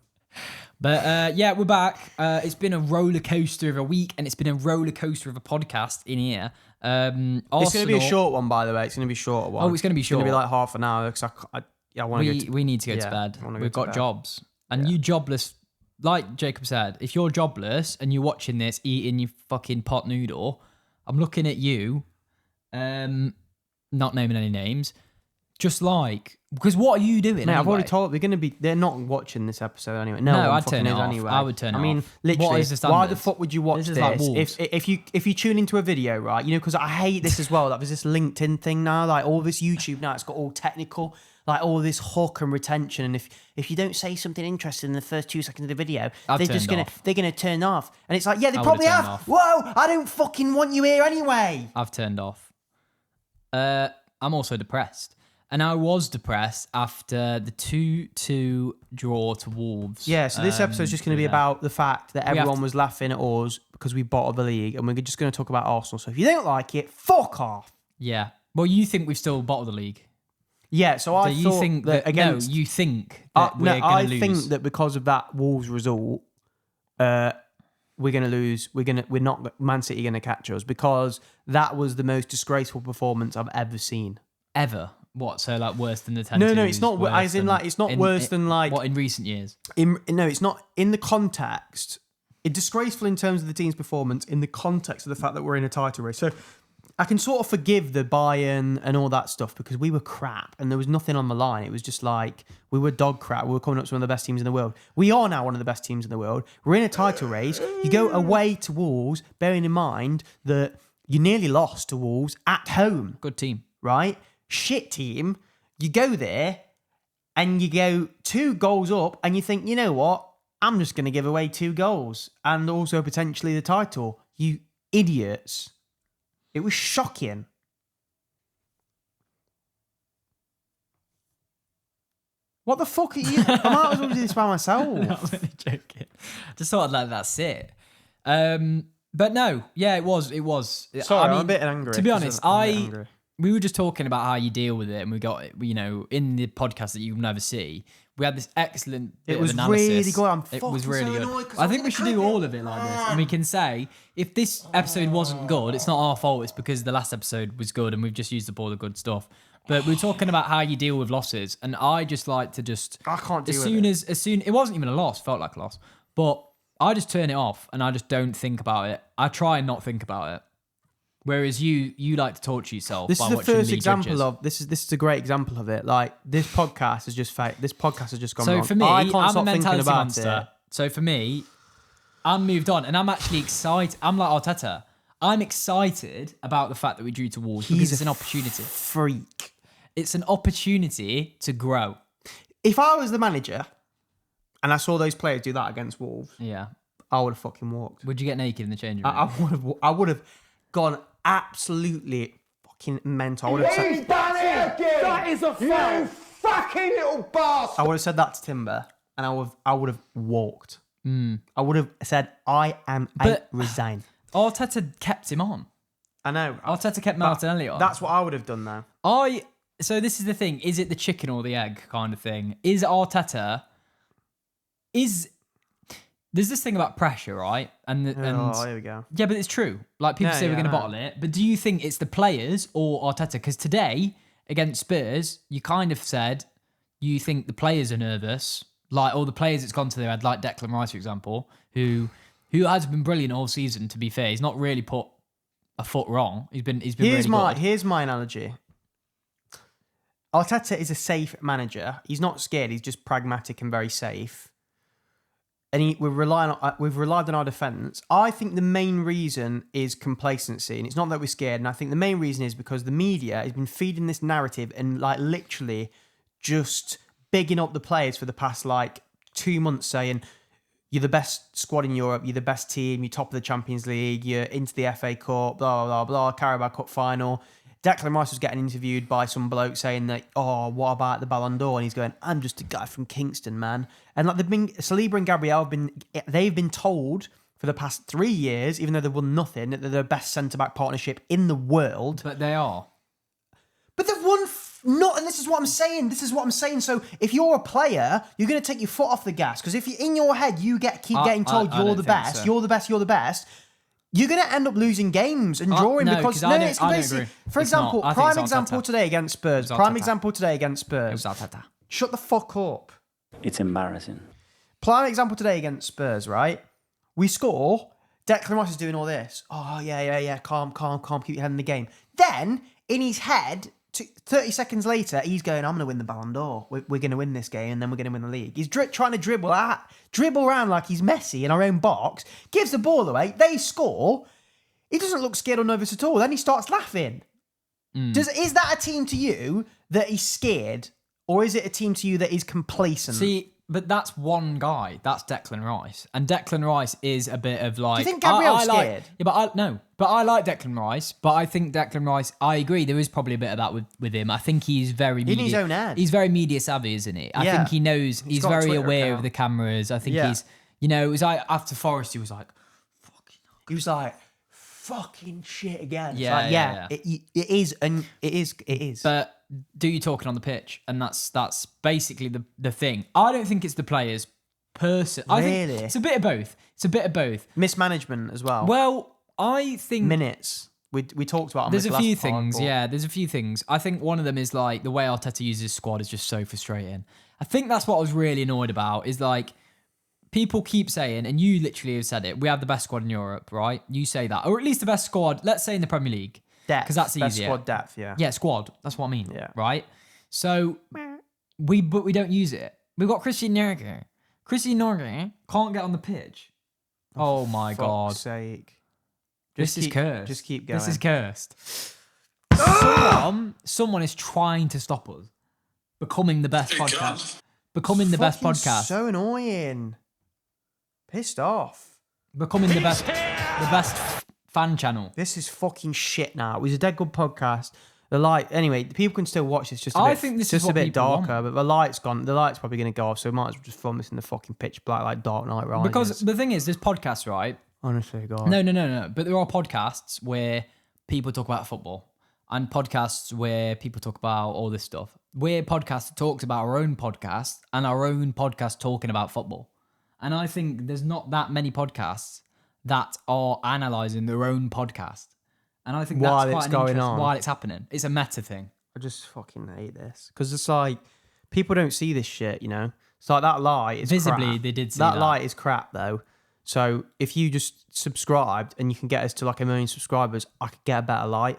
But we're back. It's been a roller coaster of a week, and it's been a roller coaster of a podcast in here.
It's going to be a short one, by the way. It's going to be a shorter one.
Oh, it's going to be
It's going to be
short.
like half an hour, because I want to go to...
We need to go to
yeah,
bed.
I wanna go
We've
to
got
bed.
jobs. And you jobless, like Jacob said, if you're jobless and you're watching this eating your fucking pot noodle, I'm looking at you, not naming any names, just like, because what are you doing?
Mate, I've
anyway?
already told they're not watching this episode anyway.
No,
one
I'd
fucking
turn it
is
off.
anyway.
I would turn it
I mean,
off.
literally,
What is the
why the
standards?
fuck would you watch
This
this?
is like wolves.
If you tune into a video, right? Because I hate this as well. Like there's this LinkedIn thing now, like all this YouTube now. It's got all technical, like all this hook and retention. And if you don't say something interesting in the first 2 seconds of the video,
I've
they're gonna turn off. And it's like, yeah, they
I
probably
would've turned
have.
off.
Whoa, I don't fucking want you here anyway.
I've turned off. I'm also depressed. And I was depressed after the 2-2 draw to Wolves.
Yeah, so this episode's just going to be about the fact that
have
everyone
to-
was laughing at us because we bottled the league, and we're just going to talk about Arsenal. So if you don't like it, fuck off.
Yeah. Well, you think we've still bottled the league?
Yeah, so I
Do you
thought
think
that against...
you think that we're
no,
going
I
to lose?
think that because of that Wolves result, we're going to lose. We're not Man City going to catch us, because that was the most disgraceful performance I've ever seen.
Ever? What? So like worse than the 10?
No, it's not. As in, like, it's not worse than like.
What in recent years?
No, it's not in the context. It's disgraceful in terms of the team's performance in the context of the fact that we're in a title race. So I can sort of forgive the Bayern and all that stuff, because we were crap and there was nothing on the line. It was just like we were dog crap. We were coming up to one of the best teams in the world. We are now one of the best teams in the world. We're in a title race. You go away to Wolves, bearing in mind that you nearly lost to Wolves at home,
Good team.
right? Shit team. You go there and you go 2 goals up and you think, you know what? I'm just going to give away 2 goals and also potentially the title. You idiots. It was shocking. What the fuck are you? I might as well do this by myself.
No, I'm only joking. Just thought I'd let that sit. But no, yeah, it was.
Sorry, I'm a bit angry.
To be honest, we were just talking about how you deal with it, and we got, in the podcast that you'll never see, we had this excellent bit of analysis.
Really good.
It was really good. I think we should do all of it like this, and we can say if this episode wasn't good, it's not our fault. It's because the last episode was good, and we've just used up all the good stuff. But we're talking about how you deal with losses, and I just like to
I can't deal
with
it.
As soon it wasn't even a loss, felt like a loss, but I just turn it off and I just don't think about it. I try and not think about it. Whereas you like to torture yourself.
This
by
is the
watching
first
the
example
judges.
of this is a great example of it. Like this podcast has just gone
So
wrong.
for me,
I can't
I'm a
stop thinking
mentality
about
monster.
it.
So for me, I'm moved on, and I'm actually excited. I'm like Arteta. I'm excited about the fact that we drew to Wolves because it's an opportunity.
Freak.
It's an opportunity to grow.
If I was the manager and I saw those players do that against Wolves,
Yeah.
I would have fucking walked.
Would you get naked in the changing room?
I would have gone absolutely fucking mental. I would have
He's done it again! That is a foul! You fucking little bastard!
I would have said that to Timber, and I would have walked. I would have said, I resign.
Arteta kept him on.
I know.
Arteta kept Martinelli on.
That's what I would have done now.
So this is the thing. Is it the chicken or the egg kind of thing? Is Arteta... There's this thing about pressure, right? And
here we go.
Yeah, but it's true. Like people say we're going to bottle it, but do you think it's the players or Arteta? Because today against Spurs, you kind of said you think the players are nervous, like all the players it's gone to their head, like Declan Rice, for example, who has been brilliant all season. To be fair, he's not really put a foot wrong. He's been really good.
Here's my analogy. Arteta is a safe manager. He's not scared. He's just pragmatic and very safe. And we've relied on our defence. I think the main reason is complacency, and it's not that we're scared. And I think the main reason is because the media has been feeding this narrative and like literally just bigging up the players for the past like 2 months, saying you're the best squad in Europe, you're the best team, you're top of the Champions League, you're into the FA Cup, blah blah blah, Carabao Cup final. Declan Rice was getting interviewed by some bloke saying that, oh, what about the Ballon d'Or? And he's going, I'm just a guy from Kingston, man. And like Saliba and Gabriel they've been told for the past 3 years, even though they've won nothing, that they're the best centre-back partnership in the world.
But they are.
But they've won and this is what I'm saying. So if you're a player, you're going to take your foot off the gas. Because if you're in your head, you keep getting told you're the best, you're the best. You're going to end up losing games and drawing because it's basically. For example, prime example today against Spurs. Shut the fuck up.
It's embarrassing.
Prime example today against Spurs, right? We score. Declan Rice is doing all this. Oh, yeah. Calm. Keep your head in the game. Then, in his head, 30 seconds later, he's going, I'm going to win the Ballon d'Or. We're going to win this game, and then we're going to win the league. He's trying to dribble around like he's Messi in our own box, gives the ball away, they score. He doesn't look scared or nervous at all. Then he starts laughing. Is that a team to you that is scared, or is it a team to you that is complacent?
See, but that's one guy. That's Declan Rice. And Declan Rice is a bit of like...
Do you think Gabriel's scared?
But I like Declan Rice. But I think Declan Rice, I agree, there is probably a bit of that with him. I think he's very media...
In his own head.
He's very media savvy, isn't he? I think he knows... He's
got a
very
Twitter
aware
account.
of the cameras. I think he's... it was like after Forest, he was like...
He was like, fucking shit again.
Yeah.
It is, and it is.
But do you talking on the pitch? And that's basically the thing. I don't think it's the players person. I think
Really?
it's a bit of both.
Mismanagement as well.
Well, I think
Minutes. We talked about on
there's
this
a few
last pod,
things.
but-
Yeah, there's a few things. I think one of them is like the way Arteta uses his squad is just so frustrating. I think that's what I was really annoyed about is like people keep saying, and you literally have said it, we have the best squad in Europe, right? You say that. Or at least the best squad, let's say in the Premier League.
Depth.
Because that's
Best
easier.
squad depth, yeah.
Yeah, squad. That's what I mean.
Yeah.
Right? So we don't use it. We've got Christian Norge. Christian Norge can't get on the pitch. Oh my
Fuck's
God.
sake.
This is cursed.
Just keep going.
This is cursed. Someone is trying to stop us becoming the best podcast. Becoming the best
Fucking
podcast.
So annoying. Pissed off.
Becoming the best fan channel.
This is fucking shit now. It was a dead good podcast. The light, anyway, people can still watch this.
I think this is
just
what
a bit
people
darker,
want.
but the light's gone. The light's probably going to go off, so we might as well just film this in the fucking pitch black, like Dark Knight Rises.
Because the thing is, there's podcasts, right?
Honestly, God.
No. But there are podcasts where people talk about football and podcasts where people talk about all this stuff. We're a podcast that talks about our own podcast and our own podcast talking about football. And I think there's not that many podcasts that are analysing their own podcast. And I think
While
that's quite
it's
an
going
interest-
on.
while it's happening. It's a meta thing.
I just fucking hate this because it's like people don't see this shit, you know. It's like that light is
Visibly,
crap.
they did see
that
that.
light is crap though. So if you just subscribed and you can get us to like 1 million subscribers, I could get a better light.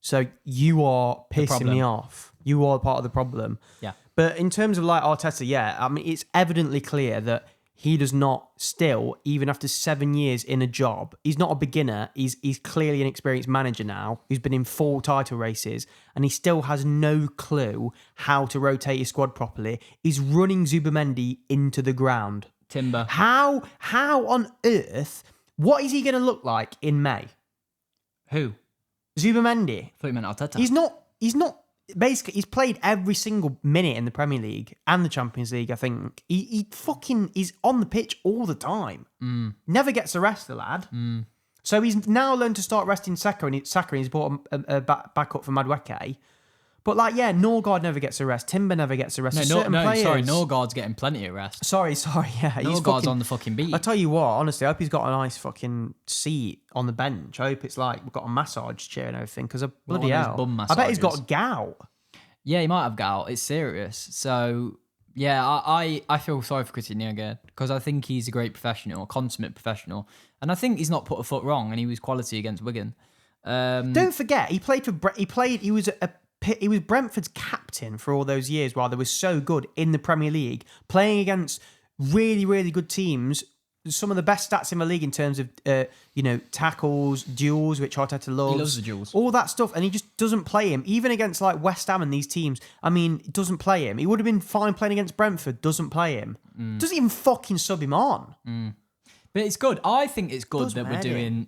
So you are pissing
problem.
me off. You are part of the problem.
Yeah.
But in terms of like Arteta, yeah, I mean it's evidently clear that he does not still, even after 7 years in a job, he's not a beginner. He's clearly an experienced manager now who's been in 4 title races and he still has no clue how to rotate his squad properly. He's running Zubimendi into the ground.
Timber.
How on earth, what is he going to look like in May?
Who?
Zubimendi.
I thought you meant Arteta.
He's not, basically, he's played every single minute in the Premier League and the Champions League, I think. He fucking is on the pitch all the time. Never gets a rest, the lad. So he's now learned to start resting Saka, and he's brought a back up for Madueke. But like, yeah, Norgard never gets a rest. Timber never gets a rest. There's certain players.
Sorry, Norgard's getting plenty of rest.
Sorry, yeah.
Norgard's on the fucking beat.
I tell you what, honestly, I hope he's got a nice fucking seat on the bench. I hope it's like we've got a massage chair and everything because bloody
one of those
hell.
bum
I bet he's
massages.
got gout.
Yeah, he might have gout. It's serious. So, yeah, I feel sorry for Coutinho again because I think he's a great professional, a consummate professional. And I think he's not put a foot wrong and he was quality against Wigan.
Don't forget, he was Brentford's captain for all those years while they were so good in the Premier League, playing against really, really good teams. Some of the best stats in the league in terms of, tackles, duels, which Arteta loves.
He loves the duels.
All that stuff. And he just doesn't play him. Even against like West Ham and these teams, I mean, he doesn't play him. He would have been fine playing against Brentford, doesn't play him. Doesn't even fucking sub him on.
But it's good. I think it's good
Does
that we're
matter.
doing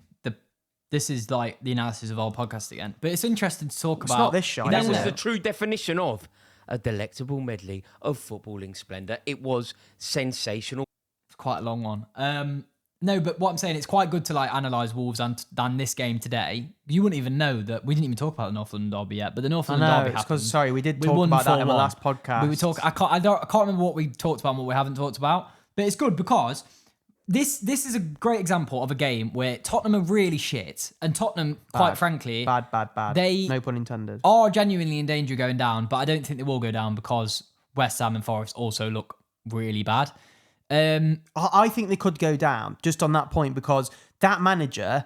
this is like the analysis of our podcast again. But it's interesting to talk
It's
about.
not this show.
That
is
was
it?
the true definition of a delectable medley of footballing splendour. It was sensational.
It's quite a long one. No, but what I'm saying, it's quite good to like analyse Wolves and this game today. You wouldn't even know that we didn't even talk about the North London derby yet, but the North
I
London
know,
derby
it's
happened.
because, we did
We
talk
won
about that in the
4-1.
last podcast.
We were talking. I can't remember what we talked about and what we haven't talked about. But it's good because this is a great example of a game where Tottenham are really shit, and Tottenham, quite frankly,
Bad.
They
No pun intended.
are genuinely in danger of going down. But I don't think they will go down because West Ham and Forest also look really bad.
I think they could go down just on that point because that manager,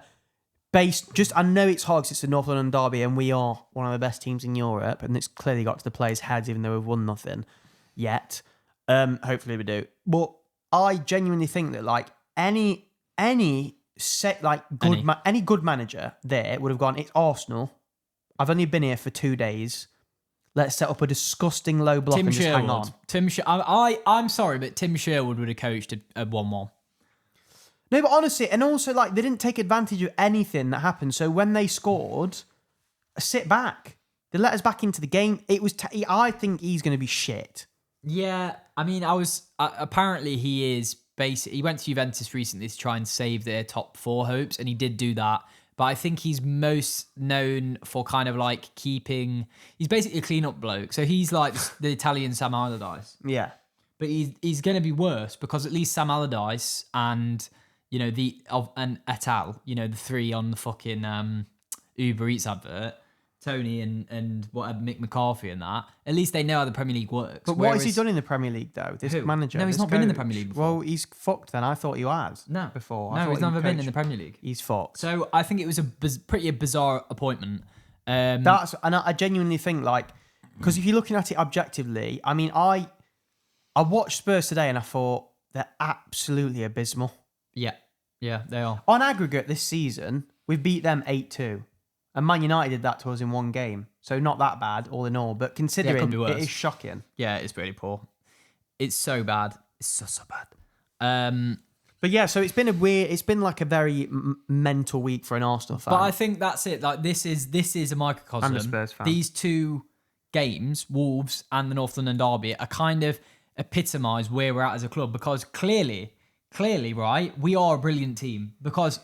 I know it's hard because it's the North London derby and we are one of the best teams in Europe and it's clearly got to the players' heads even though we've won nothing yet. Hopefully we do. But I genuinely think that like any good manager there would have gone, it's Arsenal. I've only been here for 2 days. Let's set up a disgusting low block
Tim
and just hang
Sherwood.
on.
I'm sorry, but Tim Sherwood would have coached a 1-1.
No, but honestly, and also like they didn't take advantage of anything that happened. So when they scored, sit back. They let us back into the game. It was. I think he's going to be shit.
Yeah, I mean, apparently he is basically. He went to Juventus recently to try and save their top 4 hopes, and he did do that. But I think he's most known for kind of like keeping. He's basically a clean-up bloke. So he's like the Italian Sam Allardyce.
Yeah.
But he's going to be worse because at least Sam Allardyce and and et al. The 3 on the fucking Uber Eats advert. Tony and whatever, Mick McCarthy and that, at least they know how the Premier League works.
But what has he done in the Premier League though? This
Who?
manager.
No, he's
this
not been in the
coach?
Premier League before.
Well, he's fucked then. I thought he has.
No.
Before.
No, he's never been in the Premier League.
He's fucked.
So I think it was a pretty bizarre appointment.
And I genuinely think like, because if you're looking at it objectively, I mean, I watched Spurs today and I thought they're absolutely abysmal.
Yeah, they are.
On aggregate this season, we've beat them 8-2. And Man United did that to us in one game. So not that bad, all in all. But considering
could be worse.
it is shocking.
Yeah, it's really poor. It's so bad. It's so bad.
But yeah, so it's been like a very mental week for an Arsenal fan.
But I think that's it. Like this is a microcosm.
I'm a Spurs fan.
These two games, Wolves and the North London derby, are kind of epitomise where we're at as a club, because clearly, right, we are a brilliant team. Because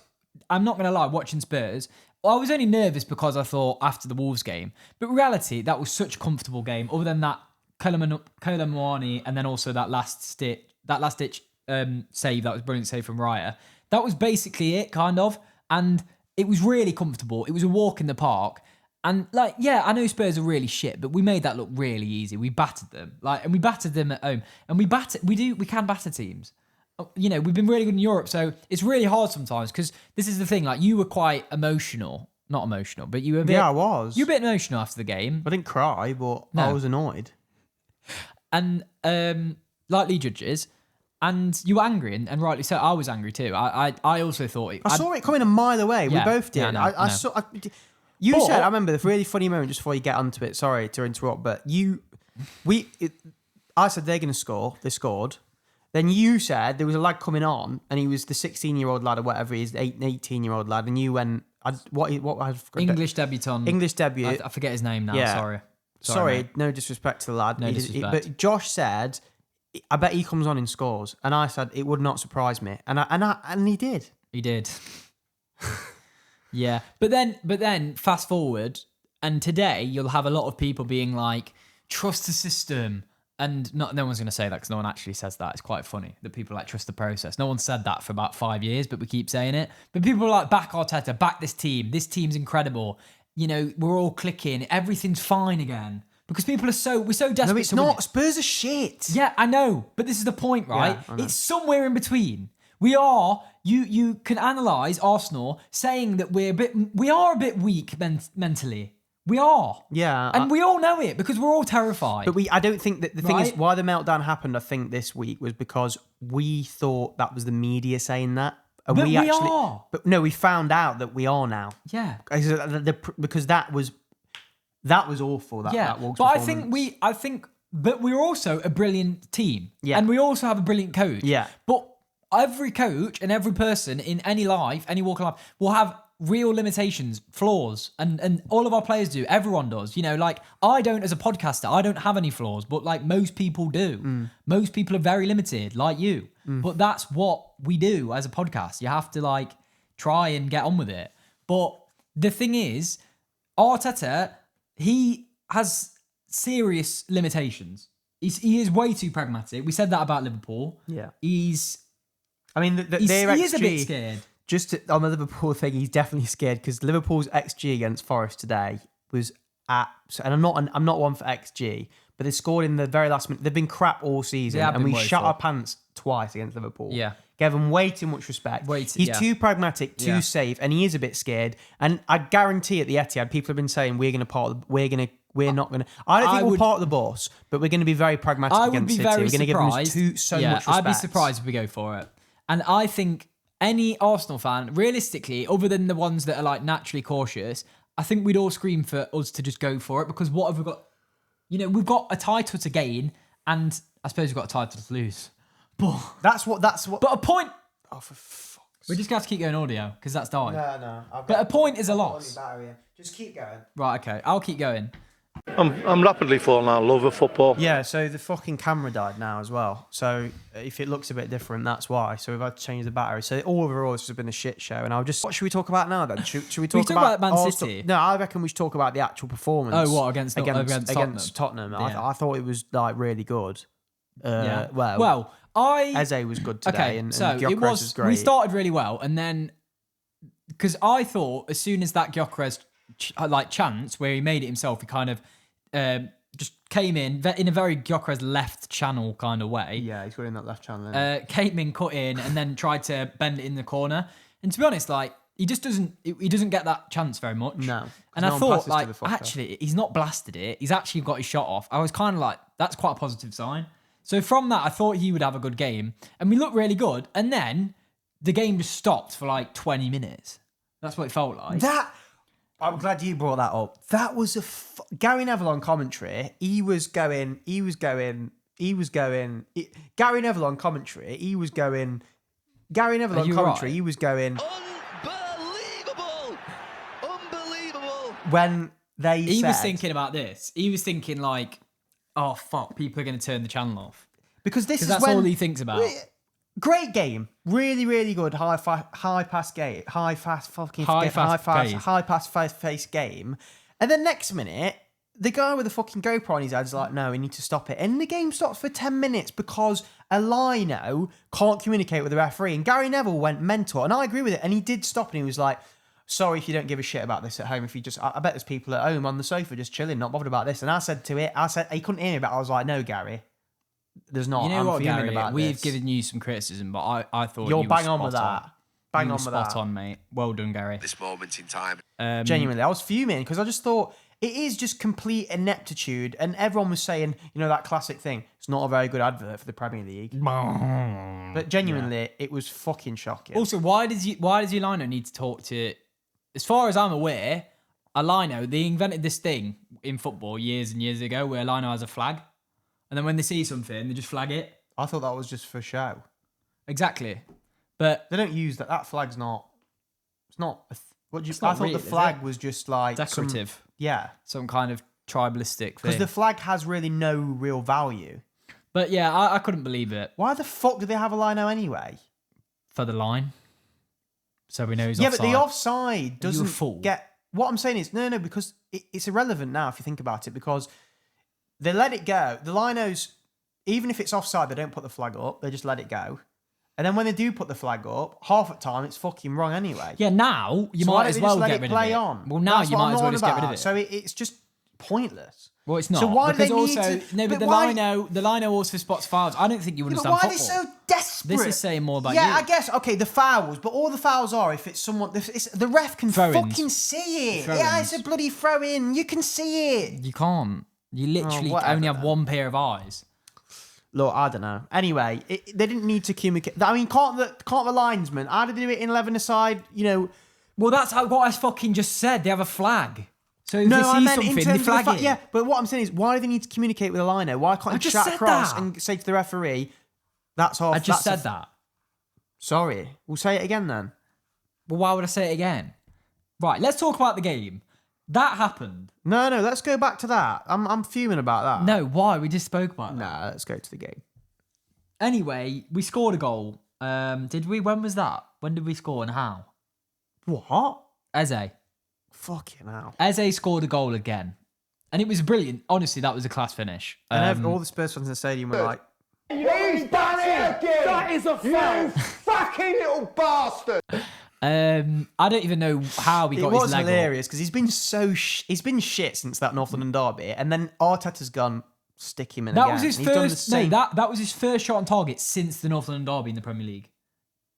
I'm not going to lie, watching Spurs, I was only nervous because I thought after the Wolves game, but in reality, that was such a comfortable game. Other than that Colomwani and then also that last ditch save, that was a brilliant save from Raya. That was basically it, kind of. And it was really comfortable. It was a walk in the park. And like, yeah, I know Spurs are really shit, but we made that look really easy. We battered them. And we battered them at home. And we can batter teams. You know, we've been really good in Europe, so it's really hard sometimes, because this is the thing, like, you were quite emotional. Not emotional, but you were a bit...
Yeah, I was.
You were a bit emotional after the game.
I didn't cry, but
No.
I was annoyed.
And, like Lee Judges, and you were angry, and rightly so. I was angry too. I also thought...
I saw it coming a mile away.
Yeah,
We both did.
yeah, I know.
I saw... You
But-
said, I remember the really funny moment just before you get onto it. Sorry to interrupt, but I said they're going to score. They scored. Then you said there was a lad coming on, and he was the 16-year-old lad or whatever he is, 18-year-old lad, and you went,
English debutant.
English debut.
I forget his name now,
Yeah.
Sorry,
Sorry, no disrespect to the lad.
No disrespect.
But Josh said, I bet he comes on and scores. And I said, it would not surprise me. And he did.
He did. Yeah. But then fast forward, and today you'll have a lot of people being like, trust the system. And no one's going to say that, because no one actually says that. It's quite funny that people like trust the process. No one said that for about 5 years, but we keep saying it. But people are like, back Arteta, back this team. This team's incredible. You know, we're all clicking. Everything's fine again. Because we're so desperate.
No, it's
to win
not.
it.
Spurs are shit.
Yeah, I know. But this is the point, right?
Yeah, I know.
It's somewhere in between. We are, you can analyse Arsenal saying that we are a bit weak mentally. We are.
Yeah.
And we all know it, because we're all terrified.
But I don't think that the thing is
Right?
why the meltdown happened, I think, this week was because we thought that was the media saying that. And
But we
actually,
are.
But no, we found out that we are now.
Yeah.
Because that was awful. That Wolves
But
performance.
but we're also a brilliant team.
Yeah.
And we also have a brilliant coach.
Yeah.
But every coach and every person in any life, any walk of life, will have real limitations, flaws, and all of our players do. Everyone does. You know, like, I don't, as a podcaster, I don't have any flaws, but like most people do. Most people are very limited, like you. But that's what we do as a podcast. You have to like try and get on with it. But the thing is, Arteta, he has serious limitations. He is way too pragmatic. We said that about Liverpool.
Yeah.
He is a bit scared.
Just on the Liverpool thing, he's definitely scared, because Liverpool's XG against Forest today was and I'm not one for XG, but they scored in the very last minute. They've been crap all season,
They have
and
been
we shut
woeful.
our pants twice against Liverpool.
Yeah.
Gave him way too much respect. He's
Yeah.
too pragmatic, too
Yeah.
safe, and he is a bit scared. And I guarantee at the Etihad, people have been saying we're not going to. I don't think we're part of the bus, but we're going to be very pragmatic
I would
against
be
City.
very
We're going to give
surprised.
them so much respect.
I'd be surprised if we go for it. And I think any Arsenal fan, realistically, other than the ones that are like naturally cautious, I think we'd all scream for us to just go for it, because what have we got? You know, we've got a title to gain, and I suppose we've got a title to lose. But
That's what.
a point.
Oh, for fuck's
We're just going to have to keep going audio, because that's dying.
No.
But a point is a loss.
Just keep going.
Right, okay. I'll keep going.
I'm rapidly falling out of love with football.
Yeah, so the fucking camera died now as well. So if it looks a bit different, that's why. So we've had to change the battery. So overall, this has been a shit show. And what should we talk about now then? Should we talk
about Man
Arsenal?
City?
No, I reckon we should talk about the actual performance.
Oh, what, against
Tottenham?
Yeah.
I thought it was like really good.
Yeah.
Well,
I
Eze was good today, and
so
Gyökeres
it was.
was great.
We started really well, and then because I thought as soon as that Gyökeres chance where he made it himself, he kind of just came in a very Gyökeres left channel kind of way.
Yeah, he's got in that left channel. Isn't
Came in, cut in, and then tried to bend it in the corner. And to be honest, like he just doesn't get that chance very much.
No, 'cause
And
no
I
one
thought
passes to
like
the fucker.
actually he's not blasted it. He's actually got his shot off. I was kind of like that's quite a positive sign. So from that, I thought he would have a good game, and we looked really good. And then the game just stopped for like 20 minutes. That's what it felt like.
That I'm glad you brought that up. That was Gary Neville on commentary. Gary Neville on commentary. He was going. Gary Neville
Are
on
you
commentary,
right?
he was going
Unbelievable!
when they
He
said,
was thinking about this. He was thinking like, oh fuck, people are going to turn the channel off.
because this
Because
is
that's
when
all he thinks about.
great game, really, really good high pass game, high pass face game, and then next minute the guy with the fucking GoPro on his head is like, no, we need to stop it, and the game stops for 10 minutes because a lino can't communicate with the referee, and Gary Neville went mental, and I agree with it, and he did stop, and he was like, sorry if you don't give a shit about this at home. If you just, I bet there's people at home on the sofa just chilling, not bothered about this. And I said he couldn't hear me, but I was like, no, Gary, there's not.
You know
I'm
what,
fuming
Gary?
about
We've
this.
given you some criticism, but I thought
You're
you
bang
were
on with
spot
that. Bang
You
on
were
with
spot
that.
on, mate. Well done, Gary.
This moment in time.
Genuinely, I was fuming because I just thought it is just complete ineptitude, and everyone was saying, you know, that classic thing. It's not a very good advert for the Premier League, but genuinely, it was fucking shocking.
Also, why does your lino need to talk to? As far as I'm aware, a lino, they invented this thing in football years and years ago where a lino has a flag, and then when they see something, they just flag it.
I thought that was just for show.
Exactly, but
They don't use that. That flag's not. It's not. What do you?
It's not
I thought
real,
the
is
flag
it?
was just like
decorative,
yeah,
some kind of tribalistic
because
thing.
the flag has really no real value.
But yeah, I couldn't believe it
Why the fuck do they have a lino anyway?
for the line. So we know he's
Yeah,
offside.
but the offside
You're a
doesn't
fool.
get. What I'm saying is no, because it's irrelevant now if you think about it, because they let it go. The linos, even if it's offside, they don't put the flag up. They just let it go. And then when they do put the flag up, half the time it's fucking wrong anyway.
Yeah, now you
So why
might
don't
as
they
well
just let
get
it
rid
play
of it.
on?
Well, now
That's
you
what
might
I'm
as well
on
just get rid of
about.
it.
So it's just pointless.
Well, it's not.
So why do
because
they need
also
to-
no, but
but
the
why-
lino also spots fouls. I don't think you
Yeah, but
understand
why are they
football.
so desperate?
This is saying more about
yeah,
you.
I guess. Okay, the fouls, but all the fouls are if it's someone. The ref can
Throw-ins.
fucking see it.
Throw-ins.
Yeah, it's a bloody throw in. You can see it.
You can't. You literally
whatever
only have
then.
one pair of eyes.
Look, I don't know. Anyway, they didn't need to communicate. I mean, can't the linesman? How do they do it in 11 aside? You know.
Well, that's what I fucking just said. They have a flag. So if
No,
they
I
see
meant
something,
in
they
terms of the
flag
fact.
it.
Yeah, but what I'm saying is, why do they need to communicate with a lino? Why can't
I
you
just
chat
said
across
that.
and say to the referee, "That's off"?
I just
that's
said that.
Sorry, we'll say it again then.
Well, why would I say it again? Right, let's talk about the game. That happened.
No, let's go back to that. I'm fuming about that.
No, why? We just spoke about that.
Nah, let's go to the game.
Anyway, we scored a goal. Did we? When was that? When did we score and how?
What?
Eze.
Fucking hell.
Eze scored a goal again. And it was brilliant. Honestly, that was a class finish.
And all the Spurs fans in the stadium were like,
He's done it again! That is a foul! You fucking little bastard!
I don't even know how he
it
got
was
his leg
hilarious because he's been he's been shit since that North London derby, and then Arteta's gone stick him in
That
again.
was his
And he's done the
first.
same-
No, that was his first shot on target since the North London derby in the Premier League.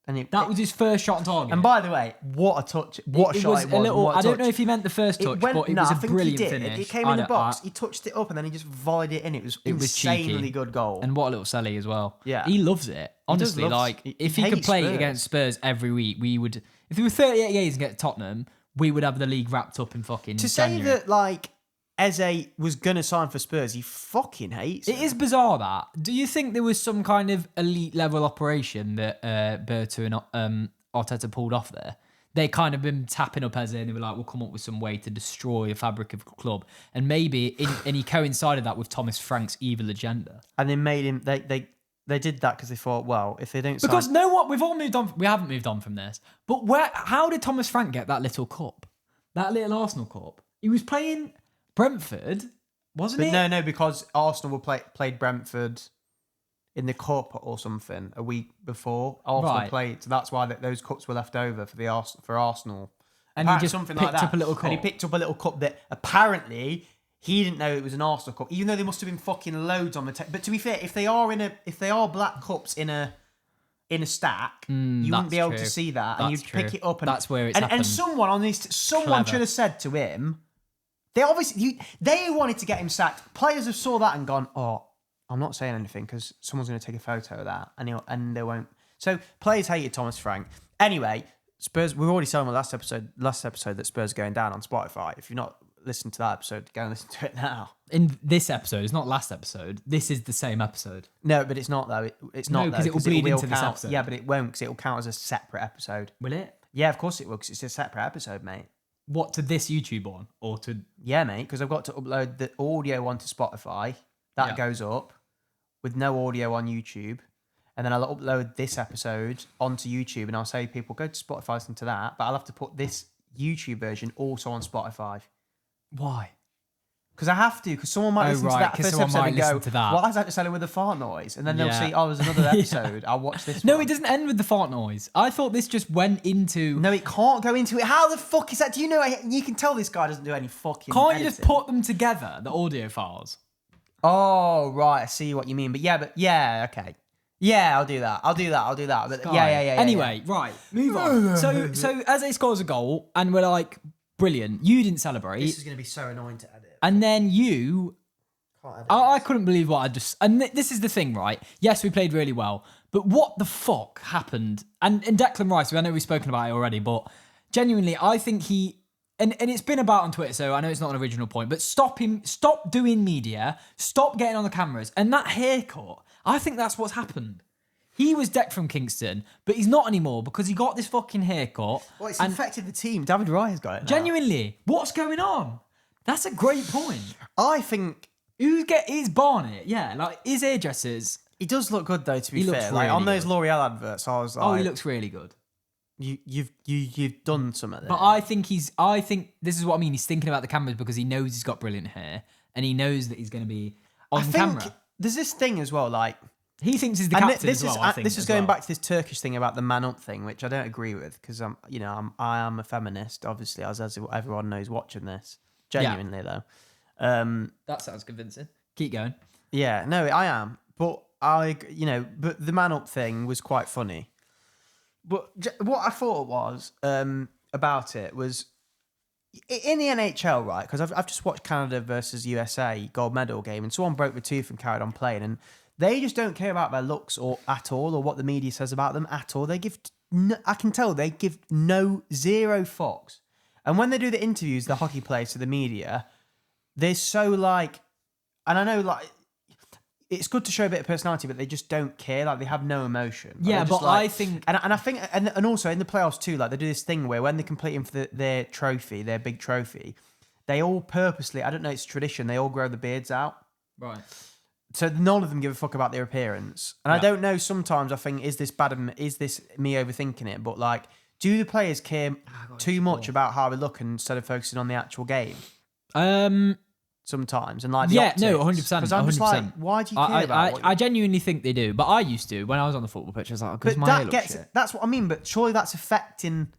and
That was his first shot on target.
And by the way, what a touch! What a
it
shot
was
it
a
was!
little.
what a
I don't
touch.
know if he meant the first touch, but it
no,
was
I
a
think
brilliant
he did.
finish.
It came
I
in the
don't-
box. He touched it up and then he just volleyed it in. It was
It was
insanely
cheeky.
good goal.
And what a little Selly as well.
Yeah.
He loves it. Honestly,
love-
like
he
if he could
hates
play
Spurs.
against Spurs every week, we would. If he were 38 games and get Tottenham, we would have the league wrapped up in fucking
to say
January.
that like Eze was gonna sign for Spurs, he fucking hates
It
him.
is bizarre that. Do you think there was some kind of elite level operation that Berto and Arteta pulled off there? They kind of been tapping up Eze and they were like, we'll come up with some way to destroy the fabric of the club. And maybe, and he coincided that with Thomas Frank's evil agenda.
And they made him. They did that because they thought, well, if they don't sign,
Because know what? We've all moved on. We haven't moved on from this. But how did Thomas Frank get that little cup? That little Arsenal cup? He was playing Brentford, wasn't
but
it?
no, because Arsenal played Brentford in the cup or something a week before. Arsenal
Right.
played, so that's why those cups were left over for Arsenal.
And he
Apparently
just
something
picked
like that.
up a little
And he
cup.
picked up a little cup that apparently he didn't know it was an Arsenal cup, even though there must have been fucking loads on the table. But to be fair, if they are black cups in a stack, you wouldn't be able
true.
to see that, and
That's
you'd pick
true.
it up. And,
That's where it's
and
happened.
someone
Clever.
should have said to him. They obviously they wanted to get him sacked. Players have saw that and gone, oh, I'm not saying anything because someone's going to take a photo of that, and they won't. So players hated Thomas Frank. Anyway, Spurs. We've already said on the last episode that Spurs are going down on Spotify. If you're not listened to that episode, go and listen to it now.
In this episode, it's not last episode. This is the same episode.
No, but it's not though. It's not
No, 'cause
though,
it will bleed
will
into this
count.
episode.
Yeah, but it won't because it will count as a separate episode.
Will it?
Yeah, of course it will because it's a separate episode, mate.
What, to this YouTube one or to?
Yeah, mate, because I've got to upload the audio onto Spotify. That
Yeah.
goes up with no audio on YouTube. And then I'll upload this episode onto YouTube and I'll say people go to Spotify, listen to that. But I'll have to put this YouTube version also on Spotify.
Why?
Because I have to, because someone might listen to
right,
that
'cause
first
someone
episode
might
and go,
listen to that.
why is that just ending with a fart noise? And then they'll
Yeah.
see, oh, there's another episode. I'll watch this
No,
one.
it doesn't end with the fart noise. I thought this just went into.
No, it can't go into it. How the fuck is that? Do you know? You can tell this guy doesn't do any fucking
Can't you just
editing.
put them together, the audio files?
Oh, right. I see what you mean. But yeah, okay. Yeah, I'll do that. But yeah.
Anyway, right, move on. So Eze scores a goal, and we're like, brilliant. You didn't celebrate,
This is going to be so annoying to edit.
and then you.
Can't edit
I couldn't believe what I just. And this is the thing, right? Yes, we played really well, but what the fuck happened? And Declan Rice, I know we've spoken about it already, but genuinely, I think he. And it's been about on Twitter, so I know it's not an original point, but stop doing media, stop getting on the cameras. And that haircut, I think that's what's happened. He was Deck from Kingston, but he's not anymore because he got this fucking haircut.
Well, it's
and
infected the team. David Raya has got it now.
genuinely, what's going on? That's a great point.
I think
Is Barnett? Yeah, like his hairdressers.
he does look good, though, to be
He looks
fair. Like, on
really
those L'Oreal adverts, I was like,
Oh, he looks really good.
you've done some of this.
But I think this is what I mean. He's thinking about the cameras because he knows he's got brilliant hair and he knows that he's going to be on
I think
camera.
there's this thing as well, like,
He thinks he's the
and
captain as well. I think
this is
as
going
well.
back to this Turkish thing about the man up thing, which I don't agree with because I am a feminist, obviously, as everyone knows watching this. Genuinely though,
That sounds convincing. Keep going.
yeah, no, I am, but but the man up thing was quite funny. But what I thought was about it was in the NHL, right? Because I've just watched Canada versus USA gold medal game, and someone broke the tooth and carried on playing, and they just don't care about their looks at all, or what the media says about them at all. They give, I can tell they give zero fucks. And when they do the interviews, the hockey players to the media, they're so like, and I know like. It's good to show a bit of personality, but they just don't care. Like they have no emotion. Like,
Yeah,
they're just
but
like,
I think-
and I think, and also in the playoffs too, like they do this thing where when they're competing for their trophy, their big trophy, they all purposely, I don't know, it's tradition, they all grow the beards out.
Right.
So none of them give a fuck about their appearance. And I don't know. Sometimes I think, is this bad? Is this me overthinking it? But like, do the players care too much about how they look instead of focusing on the actual game? Sometimes, and like the
Yeah, no,
optics?
100%.
Because I'm just
100%.
like, why do you care about? what
I genuinely think they do, but I used to when I was on the football pitch. I was like, because
But
my hair
that
looks
gets
shit.
that's what I mean. But surely that's affecting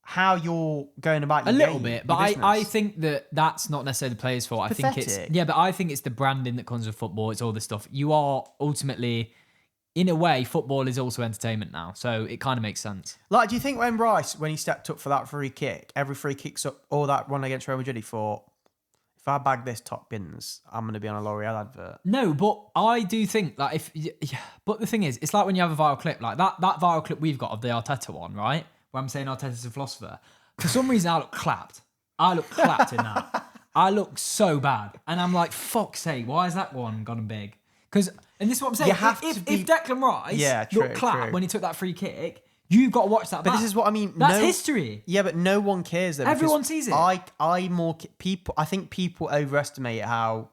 how you're going about
A
your
little
game,
bit, but
your business.
I think that's not necessarily the players' fault. I think it's
pathetic.
but I think it's the branding that comes with football. It's all this stuff. You are ultimately, in a way, football is also entertainment now, so it kind of makes sense.
Like, do you think when Rice, when he stepped up for that free kick, every free kicks up, all that one against Real Madrid, he thought, if I bag this top bins, I'm going to be on a L'Oreal advert.
No, but I do think like but the thing is, it's like when you have a viral clip like that viral clip we've got of the Arteta one, right? Where I'm saying Arteta's a philosopher. For some reason, I look clapped. in that. I look so bad, and I'm like, fuck's sake, why is that one gone big? Because, and this is what I'm saying.
You have
if
to be-
Declan Rice looked clapped when he took that free kick, you've got to watch that.
But
back.
this is what I mean.
That's history.
Yeah, but no one cares though. because
Everyone sees it.
I think people overestimate how.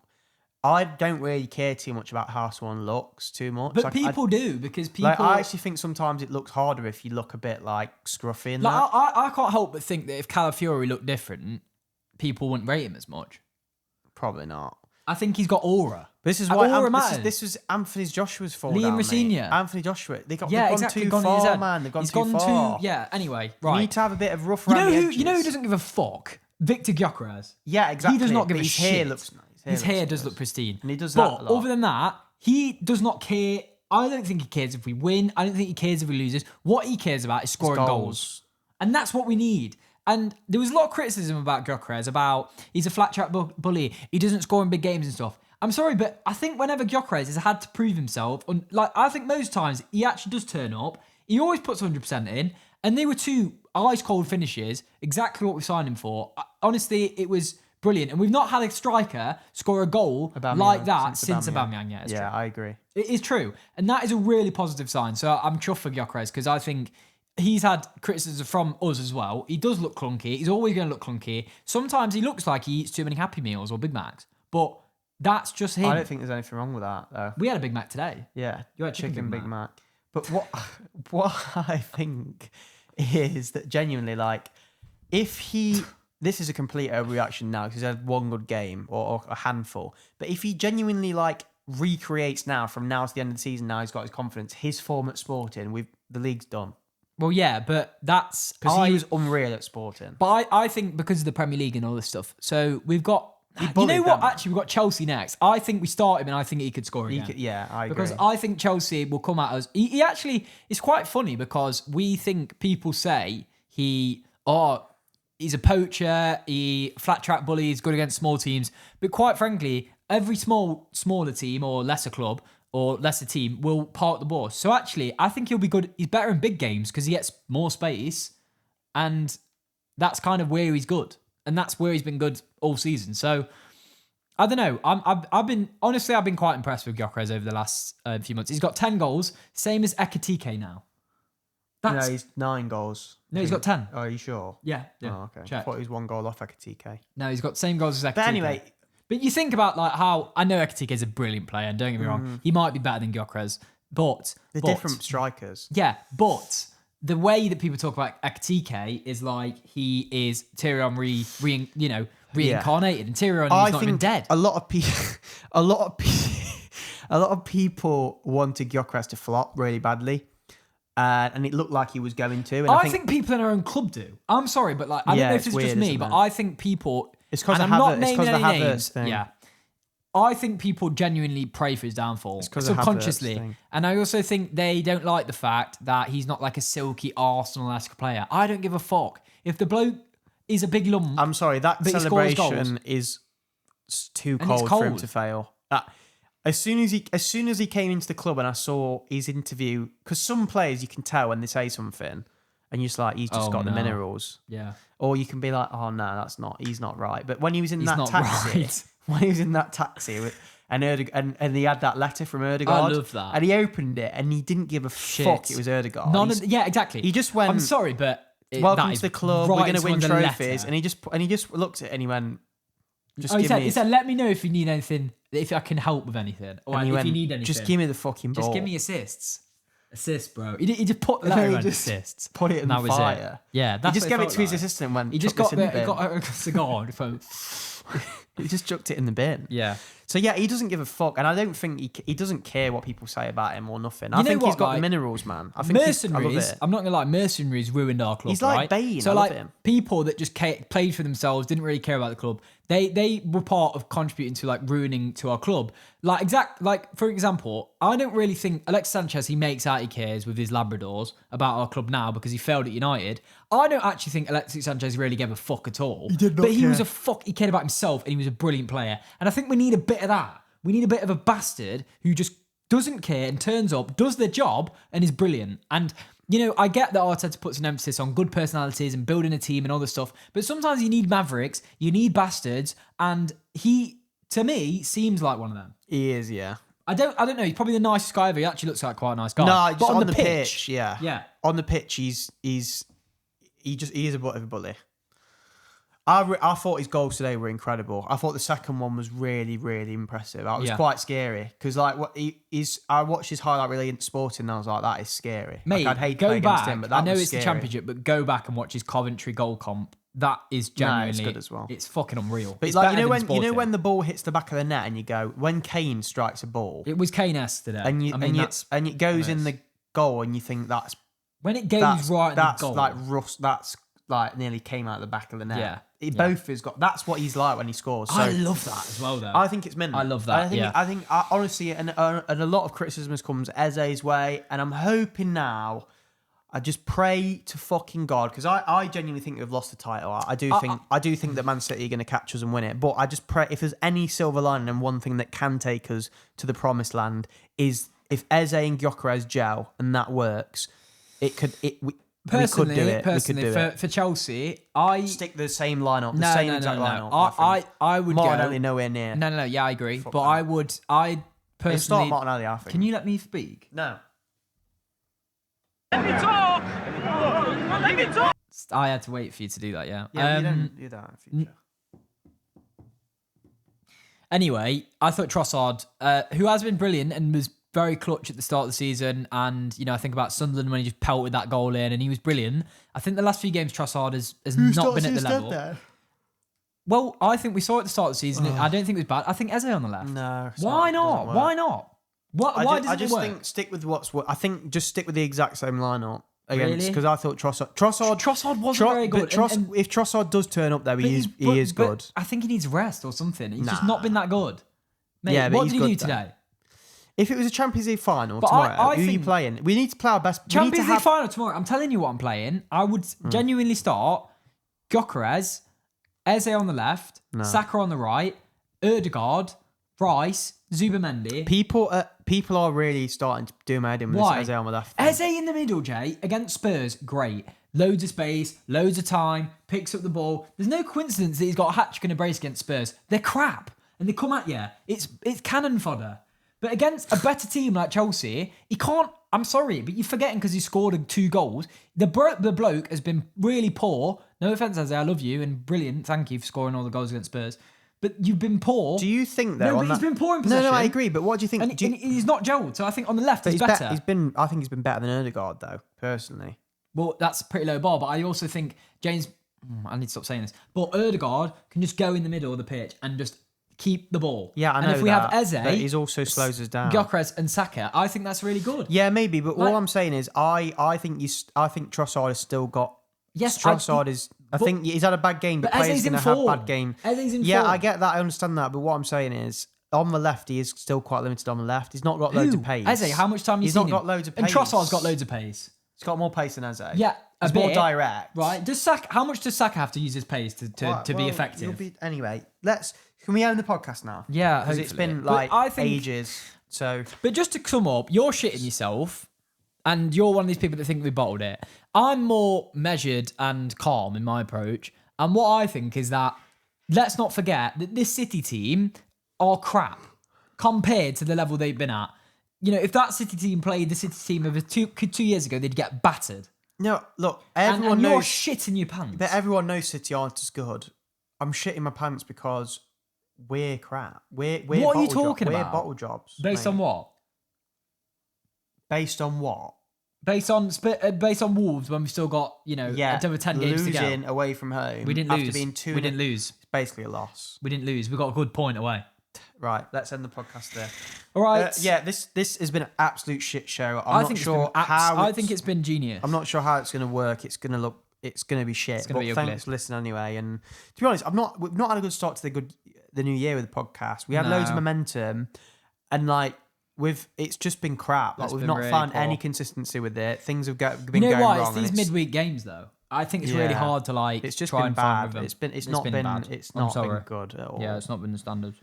I don't really care too much about how someone looks too much.
But
Like,
people do because people.
I actually think sometimes it looks harder if you look a bit like scruffy and
Like,
that.
I can't help but think that if Calafiori looked different, people wouldn't rate him as much.
Probably not.
I think he's got aura.
This is why
Aura matters.
this was Anthony Joshua's fault.
Liam
now, mate.
Rosenior.
Anthony Joshua. They've gone
Exactly.
too
Gone in his
far,
head.
man. They've gone
He's
too far.
Yeah. Anyway,
You
right.
need to have a bit of rough
You
around
know
the
who?
edges.
You know who doesn't give a fuck? Victor Gyökeres.
Yeah, exactly.
He does not
but
give a
his
shit.
hair looks nice.
His hair
looks
does
good.
look pristine.
And he does
but
that a lot.
other than that, he does not care. I don't think he cares if we win. I don't think he cares if we lose. What he cares about is scoring goals. And that's what we need. And there was a lot of criticism about Gyökeres, about he's a flat track bully. He doesn't score in big games and stuff. I'm sorry, but I think whenever Gyökeres has had to prove himself, I think most times he actually does turn up. He always puts 100% in. And they were two ice cold finishes, exactly what we signed him for. Honestly, it was brilliant. And we've not had a striker score a goal
Aubameyang,
like that since Aubameyang.
Yeah,
it's true.
I agree.
It is true. And that is a really positive sign. So I'm chuffed for Gyökeres because I think he's had criticism from us as well. He does look clunky. He's always going to look clunky. Sometimes he looks like he eats too many Happy Meals or Big Macs. But that's just him.
I don't think there's anything wrong with that, though.
We had a Big Mac today.
Yeah,
You had chicken
Big
Big
Mac. But what I think is that genuinely, like, if he... This is a complete overreaction now because he's had one good game or a handful. But if he genuinely, like, recreates now from now to the end of the season, now he's got his confidence, his form at Sporting, the league's done.
Well, yeah, but that's...
Because he was unreal at Sporting.
But I think because of the Premier League and all this stuff. So we've got... You know
bullied
what?
them.
Actually, we've got Chelsea next. I think we start him and I think he could score again.
I agree.
Because I think Chelsea will come at us. He actually... It's quite funny because we think people say he's a poacher, he flat track bully, he's good against small teams. But quite frankly, every smaller team or lesser club or lesser team will park the ball. So actually, I think he'll be good. He's better in big games because he gets more space. And that's kind of where he's good. And that's where he's been good all season. So I don't know. I've been quite impressed with Gyökeres over the last few months. He's got 10 goals, same as Ekitike now.
No, he's 9 goals.
No, he's got 10.
Oh, are you sure?
Yeah.
Oh, okay.
Check.
I thought he was 1 goal off Ekitike.
No, he's got the same goals as Ekitike.
But anyway...
But you think about like how... I know Ekitike is a brilliant player, and don't get me wrong, he might be better than Gyökeres, but...
They're different strikers.
Yeah, but the way that people talk about Ekitike is like he is Thierry Henry reincarnated, and Thierry Henry's not even dead.
A lot of people wanted Gyökeres to flop really badly. And it looked like he was going to. And
I think people in our own club do. I'm sorry, but like I don't know if it's
weird,
just me, but I think people...
It's because
I'm
of
not
Havertz.
naming any names.
Thing.
Yeah. I think people genuinely pray for his downfall subconsciously. And I also think they don't like the fact that he's not like a silky Arsenal-esque player. I don't give a fuck. If the bloke is a big lump...
I'm sorry, that celebration is too cold for him to fail. As soon as he came into the club and I saw his interview... Because some players, you can tell when they say something and you're just like, he's just got the minerals.
Yeah.
Or you can be like, oh no, he's not right. But when he was in that taxi, and he had that letter from Erdegaard,
I love that.
and he opened it and he didn't give a fuck. It was Erdegaard.
Yeah, exactly.
He just went.
I'm sorry, but
welcome to the club.
Right,
we're going to win trophies,
letter.
and he just looked at it and he went.
He said, let me know if you need anything, if I can help with anything, or if you need anything.
Just give me the fucking ball.
Just give me assists. Assists, bro. He just put the letter on assists.
Put it in the fire.
Yeah,
he just gave it to his assistant when
he just got a cigar on the phone.
He just chucked it in the bin.
Yeah.
So yeah, he doesn't give a fuck, and I don't think he doesn't care what people say about him or nothing. I think he's got the minerals, man. I think
Mercenaries. I'm not gonna lie, Mercenaries ruined our club.
He's like
right?
Bane.
So
I
like
love him.
people that just played for themselves, didn't really care about the club. They were part of contributing to like ruining to our club. Like for example, I don't really think Alexis Sanchez, he makes out he cares with his Labradors about our club now because he failed at United. I don't actually think Alexis Sanchez really gave a fuck at all. He did not care. He was he cared about himself and he was a brilliant player. And I think we need a bit of that. We need a bit of a bastard who just doesn't care and turns up, does their job, and is brilliant. And, you know, I get that Arteta puts an emphasis on good personalities and building a team and all this stuff, but sometimes you need mavericks, you need bastards, and he, to me, seems like one of them.
He is, yeah.
I don't know. He's probably the nicest guy ever. He actually looks like quite a nice guy.
No,
but
just on the pitch, yeah.
Yeah.
On the pitch, he is a bit of a bully. I thought his goals today were incredible. I thought the second one was really, really impressive. That was quite scary because, like, I watched his highlight reel in Sporting and I was like, that is scary.
Mate,
like, I'd hate to
go
play
back.
against him, but that
I know
was
it's
scary.
the Championship, but go back and watch his Coventry goal comp. That is genuinely
it's good as well.
It's fucking unreal.
But
it's
like
better than Sporting.
when the ball hits the back of the net and you go, when Kane strikes a ball,
it was Kane-esque today.
and it goes in the goal and you think that's
when it goes right in the goal.
Like rust. That's like nearly came out the back of the net.
Yeah.
Both has got. That's what he's like when he scores. So
I love that as well, though.
I think it's mint.
I love that.
I think honestly, and a lot of criticism has come Eze's way, and I'm hoping now. I just pray to fucking God because I genuinely think we've lost the title. I do think that Man City are going to catch us and win it. But I just pray if there's any silver lining and one thing that can take us to the promised land is if Eze and Gyökeres gel and that works,
Personally,
We could do it.
for Chelsea, I
Stick the same lineup,
no,
exact
no.
lineup.
I would
Martinelli
go.
nowhere near.
No. Yeah, I agree.
Fuck
But
that.
I
They
personally.
start Martinelli, I think.
Can you let me speak?
No.
I had to wait for you to do that. Yeah.
Yeah, you don't do that in future.
Anyway, I thought Trossard, who has been brilliant and was very clutch at the start of the season, and I think about Sunderland when he just pelted that goal in, and he was brilliant. I think the last few games Trossard has not been at the level.
There?
Well, I think we saw at the start of the season. I don't think it was bad. I think Eze on the left.
No.
Why not? Why not? Why does
I
it
just
work?
think stick with I think just stick with the exact same lineup against
Really?
because I thought Trossard
wasn't very good.
But
and-
if Trossard does turn up there,
but
he is
but
good.
I think he needs rest or something. He's just
Nah.
not been that good. Mate,
Yeah, but
what
he's
did he do
good, though.
today?
If it was a Champions League final
But
tomorrow,
I
who are you
think-
playing? We need to play our best.
Champions League final tomorrow. I'm telling you what I'm playing. I would genuinely start Gyökeres, Eze on the left, Saka on the right, Ødegaard, Rice, Zubamendi.
People are really starting to do my head in with
Why?
this Eze on the left.
Eze in the middle, Jay, against Spurs, great. Loads of space, loads of time, picks up the ball. There's no coincidence that he's got a hat-trick and a brace against Spurs. They're crap, and they come at you. It's cannon fodder. But against a better team like Chelsea, he can't. I'm sorry, but you're forgetting because he scored 2 goals. The bloke has been really poor. No offense, Eze, I love you and brilliant. Thank you for scoring all the goals against Spurs. But you've been poor.
Do you think though?
No, but he's been poor in possession.
No, I agree. But what do you think?
And he's not gelled. So I think on the left he's better.
I think he's been better than Ødegaard though, personally.
Well, that's a pretty low bar, but I also think James. I need to stop saying this, but Ødegaard can just go in the middle of the pitch and just keep the ball.
Yeah, I know.
And if we have Eze,
but he's also slows us down.
Gyökeres and Saka, I think that's really good.
Yeah, maybe. But all I'm saying is, I think Trossard has still got.
Yes,
Trossard is. I think he's had a bad game, but players
Eze's in
going to have
form.
bad game.
Eze's in
Yeah,
form.
I get that. I understand that. But what I'm saying is, on the left, he is still quite limited on the left. He's not got loads of pace.
Eze, how much time have you
He's
seen
not got
him?
loads of
And
pace.
Trossard's got loads of pace.
He's got more pace than Eze.
Yeah,
he's more direct.
Right? How much does Saka have to use his pace to be effective?
Anyway, can we end the podcast now?
Yeah,
because it's
hopefully.
been
But
like
I think-
ages. So
But just to sum up, you're shitting yourself, and you're one of these people that think we bottled it. I'm more measured and calm in my approach, and what I think is that let's not forget that this City team are crap compared to the level they've been at. If that City team played the City team of 2 years ago, they'd get battered.
no, look,
And
everyone
you're
knows.
shitting your pants.
But everyone knows City aren't as good. I'm shitting my pants because we're crap. We're
What are you
bottle
talking
We're
about?
bottle jobs.
Based
mate.
on what?
Based on what?
Based on Wolves when we've still got over 10 games to go.
losing away from home.
We didn't
after
lose.
Being 2
We didn't lose.
It's basically a loss.
We didn't lose. We got a good point away.
Right, let's end the podcast there.
All right.
Yeah, this has been an absolute shit show.
I think it's been genius.
I'm not sure how it's going to work. It's going to be shit.
gonna
But
be ugly.
thanks for listening anyway. And to be honest, we've not had a good start to the new year with the podcast. We had loads of
No.
momentum, and it's just been crap. Like
It's
we've
been
not
really
found
poor.
any consistency with it. Things have been
You know
going
why?
wrong.
It's
and
these midweek games though. I think it's
Yeah.
really hard to
It's just
try
been
and find
bad.
rhythm.
It's not been
bad.
It's
I'm
not been
sorry.
good at all.
Yeah, it's not been the standard.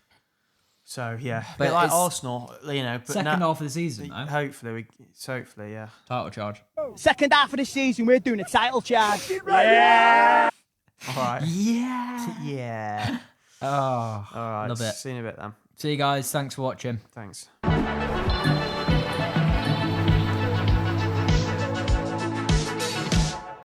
So yeah,
But
bit like
it's-
Arsenal, But
Second half of the season, though.
hopefully, yeah.
Title charge.
Second half of the season, we're doing a title charge.
All right.
Yeah.
Yeah.
Oh,
All right.
love it.
See you in a bit then.
See you guys. Thanks for watching.
Thanks.